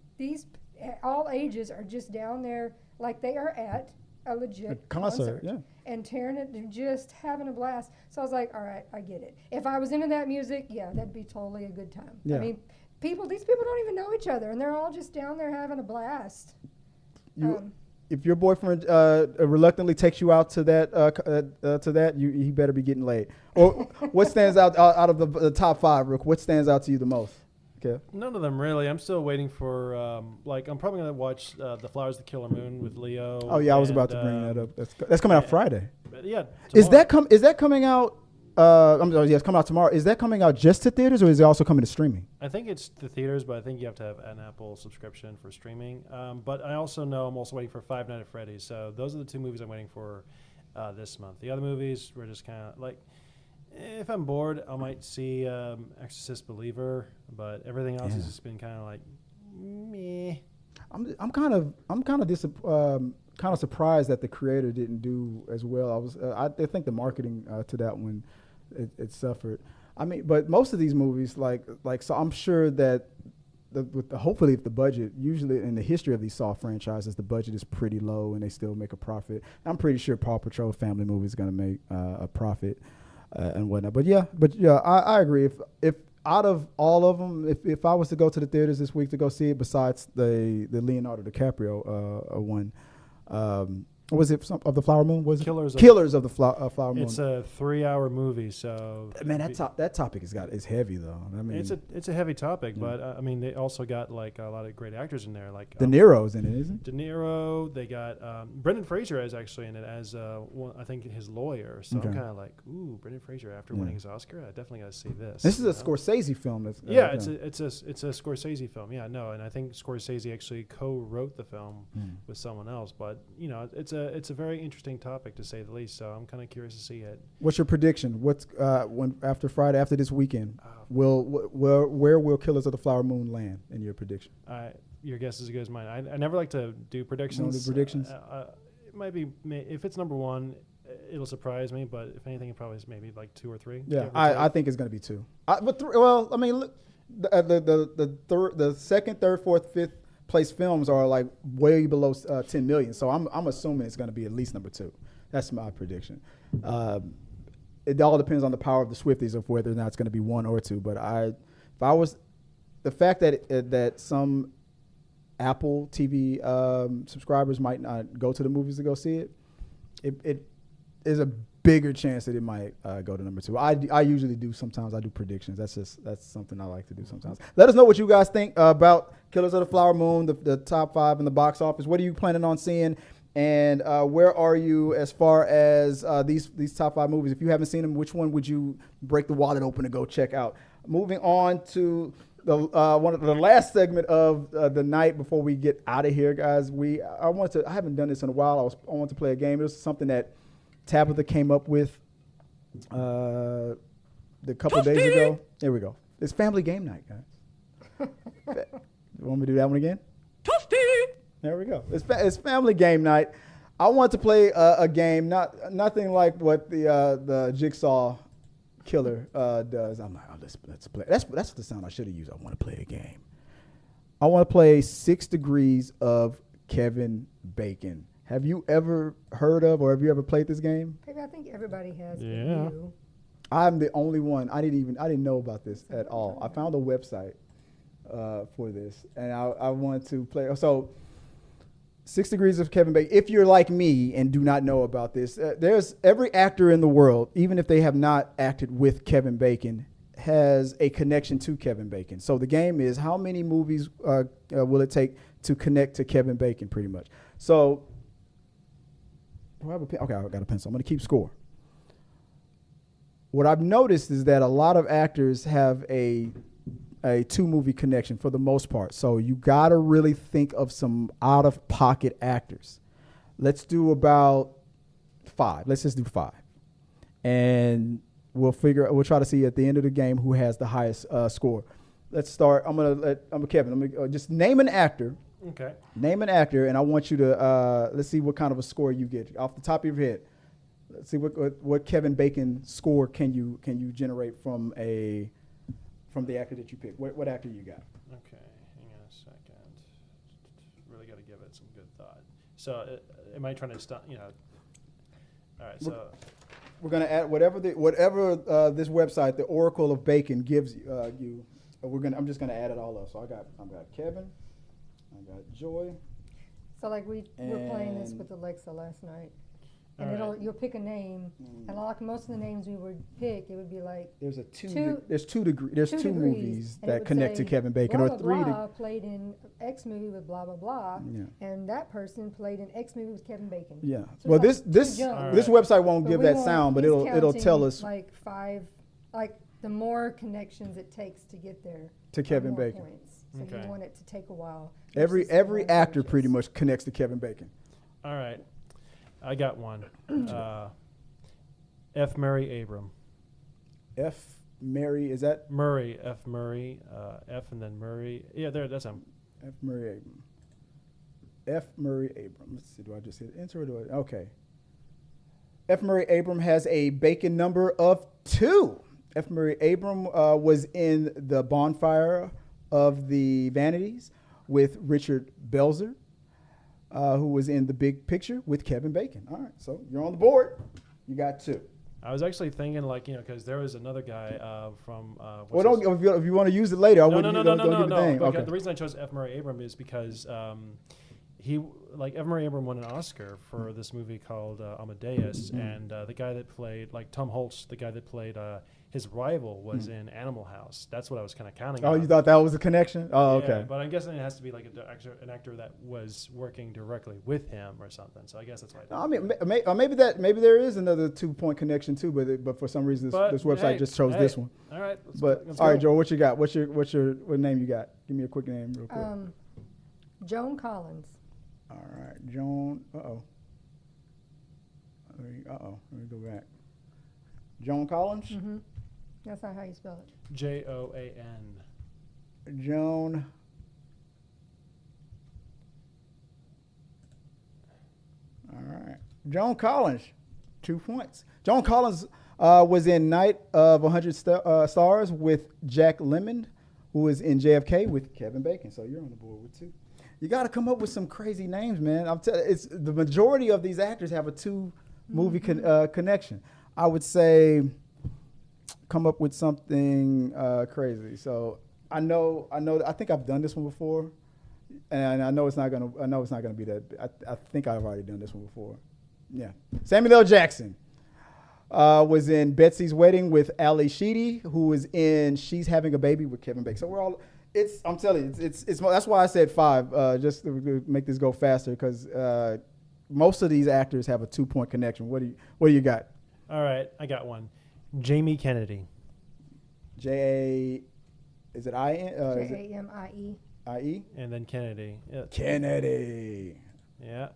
all ages are just down there like they are at a legit concert. And tearing it and just having a blast. So I was like, all right, I get it. If I was into that music, that'd be totally a good time. Yeah. I mean, these people don't even know each other, and they're all just down there having a blast. If your boyfriend reluctantly takes you out to that, he better be getting laid. Or what stands out of the top 5, Rook? What stands out to you the most? Okay. None of them really. I'm still waiting for I'm probably gonna watch The Flowers of the Killer Moon with Leo. Oh yeah, I was about to bring that up. That's coming out Friday. Yeah. Is that coming out? It's coming out tomorrow. Is that coming out just to theaters, or is it also coming to streaming? I think it's the theaters, but I think you have to have an Apple subscription for streaming. But I also know I'm also waiting for Five Nights at Freddy's. So those are the 2 movies I'm waiting for this month. The other movies were just kind of like, if I'm bored, I might see Exorcist Believer, but everything else has just been kind of like meh. I'm kind of surprised that the creator didn't do as well. I think the marketing to that one it suffered. I mean, but most of these movies so I'm sure that hopefully if the budget, usually in the history of these Saw franchises, the budget is pretty low and they still make a profit. I'm pretty sure Paw Patrol family movie is going to make a profit and whatnot. But I agree. If out of all of them, if I was to go to the theaters this week to go see it, besides the Leonardo DiCaprio one. Was it of the Flower Moon? Was it Killers of the Flower Moon? It's a 3-hour movie, so man, that topic is heavy though. I mean, it's a heavy topic, but I mean they also got like a lot of great actors in there, like De Niro's in it, isn't it? De Niro. They got Brendan Fraser is actually in it as I think his lawyer. So I'm kind of like, ooh, Brendan Fraser after winning his Oscar. I definitely got to see this. This is a Scorsese film. It's a Scorsese film. Yeah, no, and I think Scorsese actually co-wrote the film with someone else, but it's a very interesting topic to say the least. So I'm kind of curious to see it. What's your prediction? What's when after Friday, after this weekend, where will Killers of the Flower Moon land in your prediction? Your guess is as good as mine. I never like to do predictions. You don't do predictions? It might be if it's number 1, it'll surprise me. But if anything, it probably is maybe like 2 or 3. Yeah, I think it's going to be 2. Well, I mean, look, the second, third, fourth, fifth place films are like way below 10 million. So I'm assuming it's going to be at least number 2. That's my prediction. It all depends on the power of the Swifties of whether or not it's going to be 1 or 2. But the fact that some Apple TV subscribers might not go to the movies to go see it is a bigger chance that it might go to number 2. I usually do sometimes. I do predictions. That's something I like to do sometimes. Let us know what you guys think about Killers of the Flower Moon, the top 5 in the box office. What are you planning on seeing? And where are you as far as these top 5 movies? If you haven't seen them, which one would you break the wallet open to go check out? Moving on to the last segment of the night before we get out of here, guys. I haven't done this in a while. I want to play a game. It was something that Tabitha came up with the couple days ago. There we go. It's family game night, guys. You want me to do that one again? There we go. It's family game night. I want to play a game, nothing like what the Jigsaw Killer does. I'm like, let's play. That's the sound I should have used. I want to play a game. I want to play 6 Degrees of Kevin Bacon. Have you ever heard of or have you ever played this game? Maybe I think everybody has. but Yeah. you. I'm the only one. I didn't know about this at all. I found a website for this, and I wanted to play. So, 6 Degrees of Kevin Bacon. If you're like me and do not know about this, there's every actor in the world, even if they have not acted with Kevin Bacon, has a connection to Kevin Bacon. So the game is how many movies will it take to connect to Kevin Bacon, pretty much. So, okay, I got a pencil. I'm going to keep score. What I've noticed is that a lot of actors have a 2-movie connection for the most part. So you got to really think of some out-of-pocket actors. Let's do about 5. Let's just do 5. And we'll try to see at the end of the game who has the highest score. Let's start. Kevin. Just name an actor. Okay. Name an actor, and I want you to let's see what kind of a score you get off the top of your head. Let's see what Kevin Bacon score can you generate from the actor that you picked. What actor you got? Okay, hang on a second. Really got to give it some good thought. So, am I trying to stop? All right. So, we're gonna add whatever this website, the Oracle of Bacon, gives you. I'm just gonna add it all up. So I got Kevin, I got Joy. So like we were playing this with Alexa last night, and you'll pick a name, and like most of the names we would pick, it would be like there's two movies that connect to Kevin Bacon, blah, or blah, 3 blah, played in X movie with blah blah blah, and that person played in X movie with Kevin Bacon. Yeah. So Well, it's this website won't give that sound, but it'll tell us like 5, like the more connections it takes to get there to Kevin more Bacon. Points. So you want it to take a while. Every actor pretty much connects to Kevin Bacon. all right. I got one. F. Murray Abram. F. Murray, is that? Murray, F. Murray, F. and then Murray. Yeah, that's him. F. Murray Abram. F. Murray Abram. Let's see, do I just hit enter or do I? Okay. F. Murray Abram has a Bacon number of 2. F. Murray Abram was in The Bonfire of the Vanities with Richard Belzer, who was in The Big Picture with Kevin Bacon. All right, so you're on the board. You got 2. I was actually thinking, because there was another guy from. Well, don't if you want to use it later. No. Give the name. Okay. The reason I chose F. Murray Abram is because F. Murray Abram won an Oscar for this movie called Amadeus, and the guy that played Tom Holtz, the guy that played his rival, was in Animal House. That's what I was kind of counting on. Oh, you thought that was a connection? Oh, yeah, okay. But I'm guessing it has to be like an actor that was working directly with him or something. So I guess that's why. I mean, maybe there is another 2-point connection too, but for some reason this website just chose this one. All right. All right, Joe, what you got? What name you got? Give me a quick name real quick. Joan Collins. All right, Joan. Let me go back. Joan Collins. Mm-hmm. That's not how you spell it. Joan. Joan. All right, Joan Collins, 2 points. Joan Collins was in Night of 100 Stars with Jack Lemmon, who was in JFK with Kevin Bacon. So you're on the board with 2. You got to come up with some crazy names, man. I'm telling you, the majority of these actors have a 2-movie connection. I would say come up with something crazy. So I think I've done this one before, and I know it's not gonna be that. I think I've already done this one before. Yeah, Samuel L. Jackson was in Betsy's Wedding with Ali Sheedy, who was in She's Having a Baby with Kevin Bacon. So we're all. I'm telling you, it's that's why I said 5, just to make this go faster, because most of these actors have a 2-point connection. What do you got? All right, I got one. Jamie Kennedy. J-A, is it I-N? J-A-M-I-E. I-E? And then Kennedy. Yeah. Kennedy. Yeah.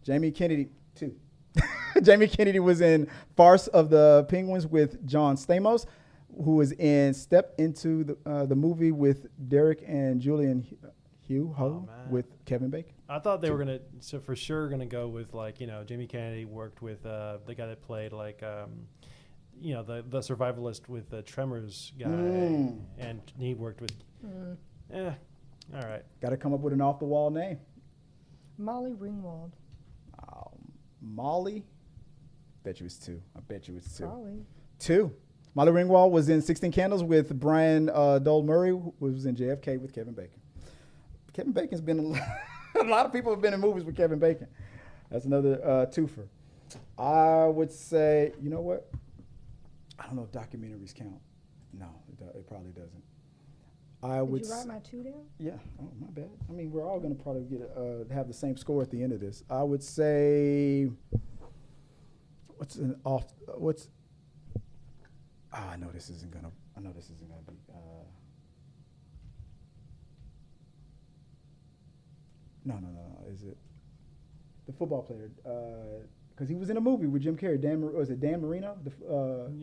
Jamie Kennedy, 2. Jamie Kennedy was in Farce of the Penguins with John Stamos, who was in Step Into the movie with Derek and Julian Hugh with Kevin Bacon. I thought they were for sure gonna go with Jamie Kennedy worked with the guy that played the survivalist with the Tremors guy, and he worked with. All right. Got to come up with an off-the-wall name. Molly Ringwald. Molly? Bet you it's 2. I bet you it's 2. Probably. 2. Molly Ringwald was in 16 Candles with Brian Dole Murray, who was in JFK with Kevin Bacon. Kevin Bacon's been a lot of people have been in movies with Kevin Bacon. That's another twofer. I would say, you know what? I don't know if documentaries count. No, it probably doesn't. Did you write my 2 down? Yeah. Oh, my bad. I mean, we're all going to probably have the same score at the end of this. I would say, I know this isn't going to be. No. Is it the football player? Because he was in a movie with Jim Carrey. Was it Dan Marino?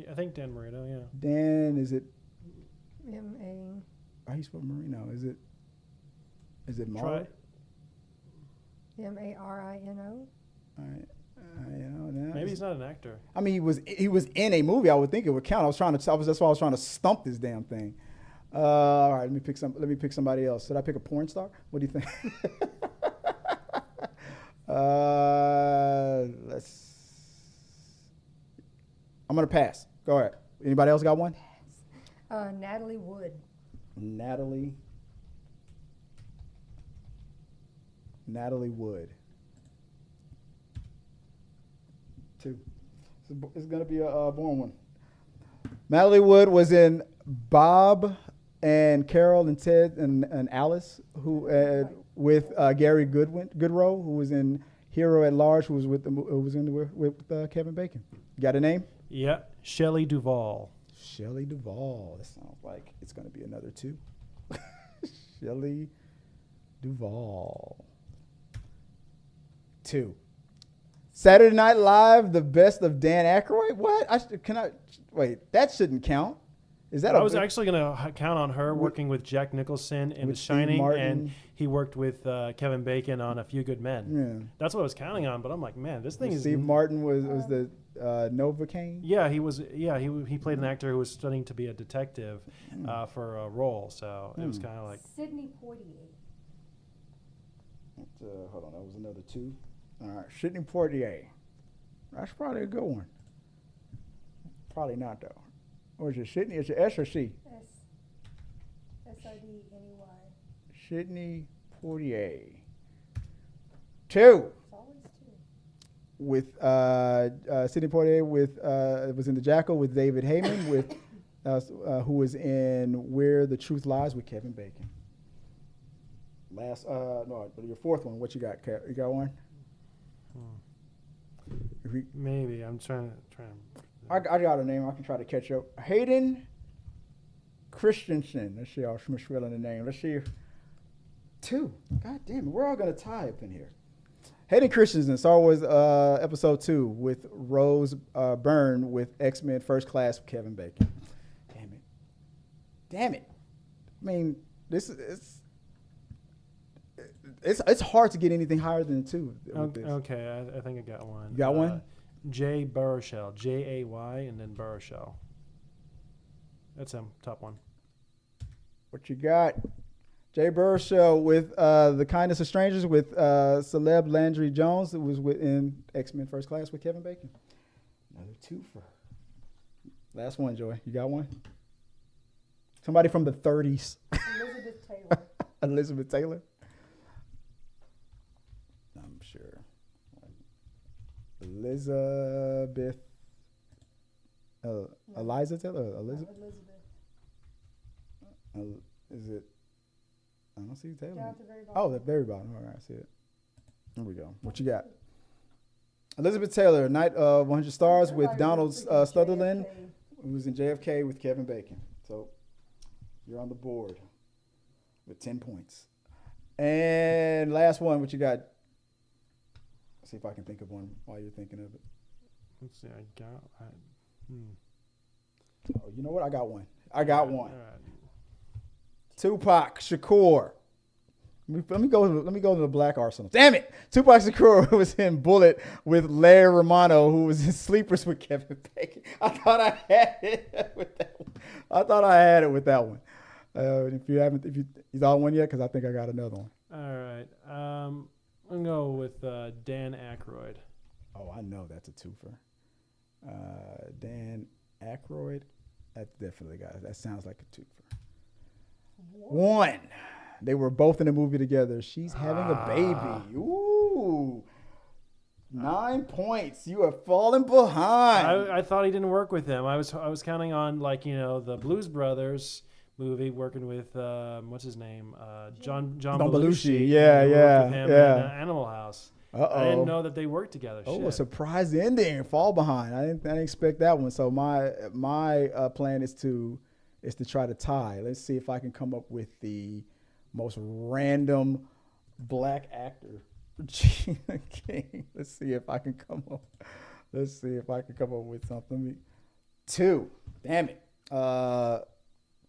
I think Dan Marino, yeah. Dan, is it? M-A. How you spell Marino? Is it Mar? M-A-R-I-N-O. All right. Maybe he's not an actor. I mean, he was in a movie. I would think it would count. That's why I was trying to stump this damn thing. All right, let me pick somebody else. Should I pick a porn star? What do you think? I'm gonna pass. Go ahead. Anybody else got one? Natalie Wood. Natalie Wood. 2. It's gonna be a boring one. Natalie Wood was in Bob and Carol and Ted and Alice, who with Gary Goodrow, who was in Hero at Large, who was with Kevin Bacon. You got a name? Yeah, Shelley Duvall. Shelley Duvall. That sounds like it's going to be another 2. Shelley Duvall. 2. Saturday Night Live, the best of Dan Aykroyd. What? Wait? That shouldn't count. Is that? I was actually going to count on her working with Jack Nicholson in The Shining, and he worked with Kevin Bacon on A Few Good Men. Yeah. That's what I was counting on, but I'm like, man, this thing is. Steve Martin was the Novocaine. Yeah, he was. Yeah, he played an actor who was studying to be a detective for a role, so it was kind of like. Sidney Poitier. Hold on, that was another 2. All right, Sidney Poitier. That's probably a good one. Probably not though. Or is it Sidney? Is it S or C? S. S-I-D-N-E-Y. Sidney Poitier. 2. It's always 2. With Sidney Poitier was in The Jackal with David Heyman with who was in Where the Truth Lies with Kevin Bacon. But your 4th one. What you got? You got one? Maybe I'm trying. I got a name. I can try to catch up. Hayden Christensen. Let's see. I'm spelling the name. Let's see. 2. God damn it. We're all going to tie up in here. Hayden Christensen, Star Wars Episode 2 with Rose Byrne with X-Men First Class with Kevin Bacon. Damn it. I mean, it's hard to get anything higher than 2. Okay, I think I got one. You got one? Jay Baruchel, Jay and then Baruchel. That's him, top one. What you got? Jay Baruchel with The Kindness of Strangers with celeb Landry Jones, who was in X-Men First Class with Kevin Bacon. Another 2 for her. Last one, Joy. You got one? Somebody from the 30s. Elizabeth Taylor. Elizabeth Taylor? I'm sure. Elizabeth. Eliza Taylor? Elizabeth? Is it? I don't see Taylor. Down at the very bottom. Oh, the very bottom. All right, I see it. Here we go. What you got? Elizabeth Taylor, Night of 100 Stars with Donald Sutherland, who was in JFK with Kevin Bacon. So you're on the board with 10 points. And last one, what you got? See if I can think of one while you're thinking of it. Let's see. Oh, you know what? I got one. Tupac Shakur. Let me go to the Black Arsenal. Damn it! Tupac Shakur was in Bullet with Larry Romano, who was in Sleepers with Kevin Bacon. I thought I had it with that one. If you thought one yet, because I think I got another one. All right. I'm gonna go with Dan Aykroyd. Oh, I know that's a twofer. Dan Aykroyd. That definitely got it. That sounds like a twofer. One. They were both in a movie together. She's having a baby. Ooh. 9 points. You are falling behind. I thought he didn't work with him. I was counting on the Blues Brothers movie working with what's his name, John Belushi. Yeah. With him in Animal House. I didn't know that they worked together. Oh, Shit. a surprise ending. Fall behind. I didn't expect that one. So my plan is to try to tie. Let's see if I can come up with the most random black actor. King. Let's see if I can come up with something. 2. Damn it.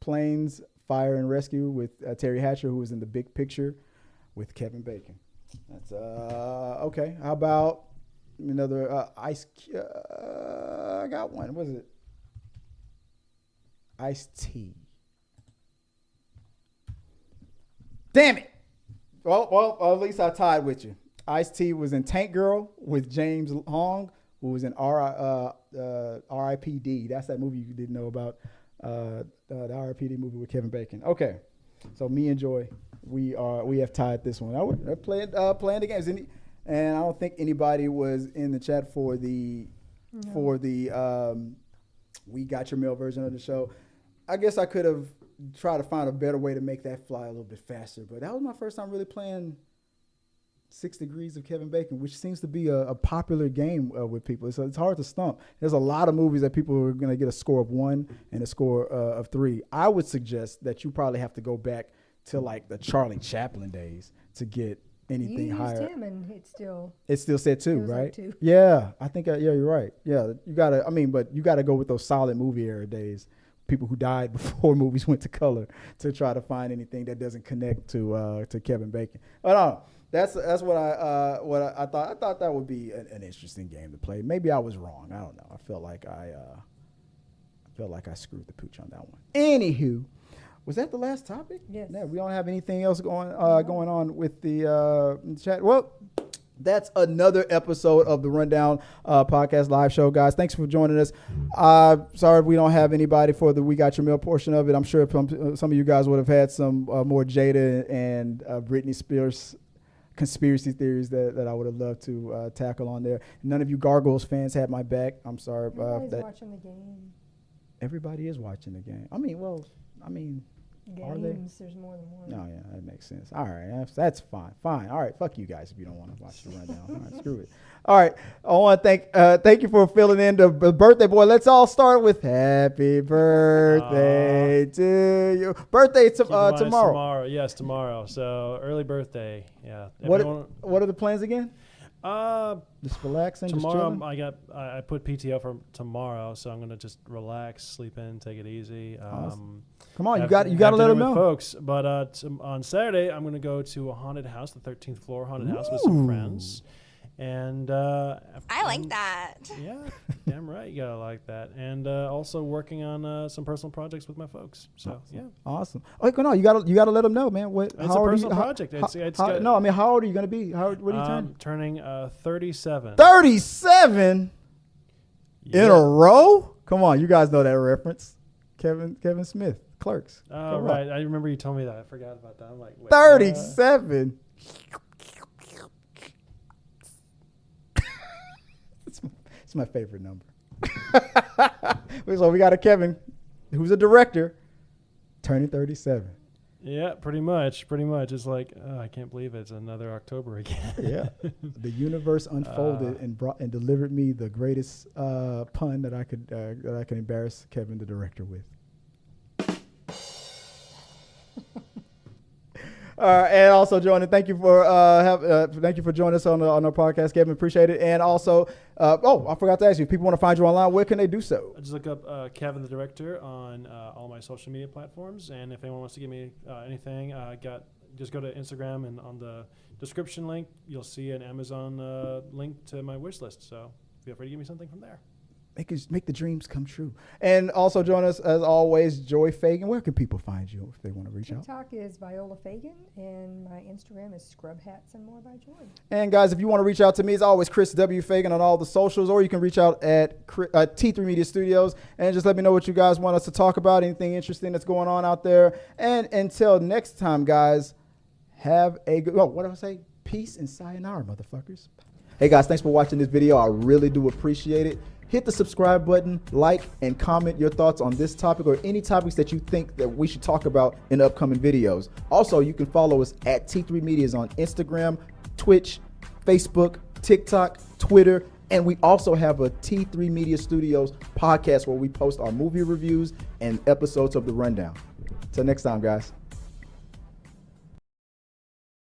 Planes, Fire and Rescue with Terry Hatcher, who was in The Big Picture with Kevin Bacon. That's okay. How about another Ice? I got one. What is it? Ice-T. Damn it. Well, at least I tied with you. Ice-T was in Tank Girl with James Hong, who was in R.I.P.D. That's that movie you didn't know about. The R.I.P.D. movie with Kevin Bacon. Okay, so me and Joy, we have tied this one. I playing the games, and I don't think anybody was in the chat for the We Got Your Mail version of the show. I guess I could have tried to find a better way to make that fly a little bit faster, but that was my first time really playing 6 Degrees of Kevin Bacon, which seems to be a popular game with people. So it's hard to stump. There's a lot of movies that people are going to get a score of 1 and a score of 3. I would suggest that you probably have to go back to like the Charlie Chaplin days to get anything higher. You used him and it still said 2, right? Like 2. Yeah, I think you're right. Yeah, but you gotta go with those solid movie era days. People who died before movies went to color to try to find anything that doesn't connect to Kevin Bacon. But no, that's what I thought. I thought that would be an interesting game to play. Maybe I was wrong. I don't know. I felt like I screwed the pooch on that one. Anywho, was that the last topic? Yes. Yeah, we don't have anything else going on with the chat. Well, that's another episode of the Rundown Podcast live show, guys. Thanks for joining us. Sorry we don't have anybody for the We Got Your Mail portion of it. I'm sure some of you guys would have had some more Jada and Britney Spears conspiracy theories that I would have loved to tackle on there. None of you Gargoyles fans had my back. I'm sorry. Everybody's watching the game. Everybody is watching the game. Games, are they? There's more than one. Oh, yeah, that makes sense. All right, that's fine. All right, fuck you guys if you don't want to watch the Rundown. All right, screw it. All right, I want to thank you for filling in the birthday boy. Let's all start with happy birthday to you. Birthday tomorrow. Tomorrow, yes, tomorrow. So early birthday, yeah. What are the plans again? Just relaxing. Tomorrow, just I put PTO for tomorrow, so I'm gonna just relax, sleep in, take it easy. Awesome. Come on, you got to let them know, folks. But on Saturday, I'm gonna go to a haunted house, the 13th floor haunted house with some friends. And I like that. Yeah, damn right, you gotta like that. And also working on some personal projects with my folks. So yeah, awesome. Oh, no, you gotta let them know, man. It's a personal project. How old are you gonna be? What are you turning? Turning 37. 37 in a row? Come on, you guys know that reference. Kevin Smith, Clerks. Oh right, I remember you told me that. I forgot about that. I'm like, wait, 37. It's my favorite number. So we got a Kevin, who's a director, turning 37. Yeah, pretty much. It's like, I can't believe it's another October again. Yeah, the universe unfolded and delivered me the greatest pun that I could embarrass Kevin, the director, with. And also joining. Thank you for joining us on our podcast, Kevin. Appreciate it. And also, I forgot to ask you, if people want to find you online, where can they do so? Just look up Kevin the Director on all my social media platforms. And if anyone wants to give me anything, just go to Instagram, and on the description link, you'll see an Amazon link to my wish list. So feel free to give me something from there. Make the dreams come true. And also join us, as always, Joy Fagan. Where can people find you if they want to reach out? TikTok is Viola Fagan, and my Instagram is Scrub Hats and More by Joy. And guys, if you want to reach out to me, it's always Chris W. Fagan on all the socials, or you can reach out at T3 Media Studios and just let me know what you guys want us to talk about, anything interesting that's going on out there. And until next time, guys, have a good, what do I say? Peace and sayonara, motherfuckers. Hey guys, thanks for watching this video. I really do appreciate it. Hit the subscribe button, like, and comment your thoughts on this topic or any topics that you think that we should talk about in upcoming videos. Also, you can follow us at T3 Medias on Instagram, Twitch, Facebook, TikTok, Twitter, and we also have a T3 Media Studios podcast where we post our movie reviews and episodes of The Rundown. Till next time, guys.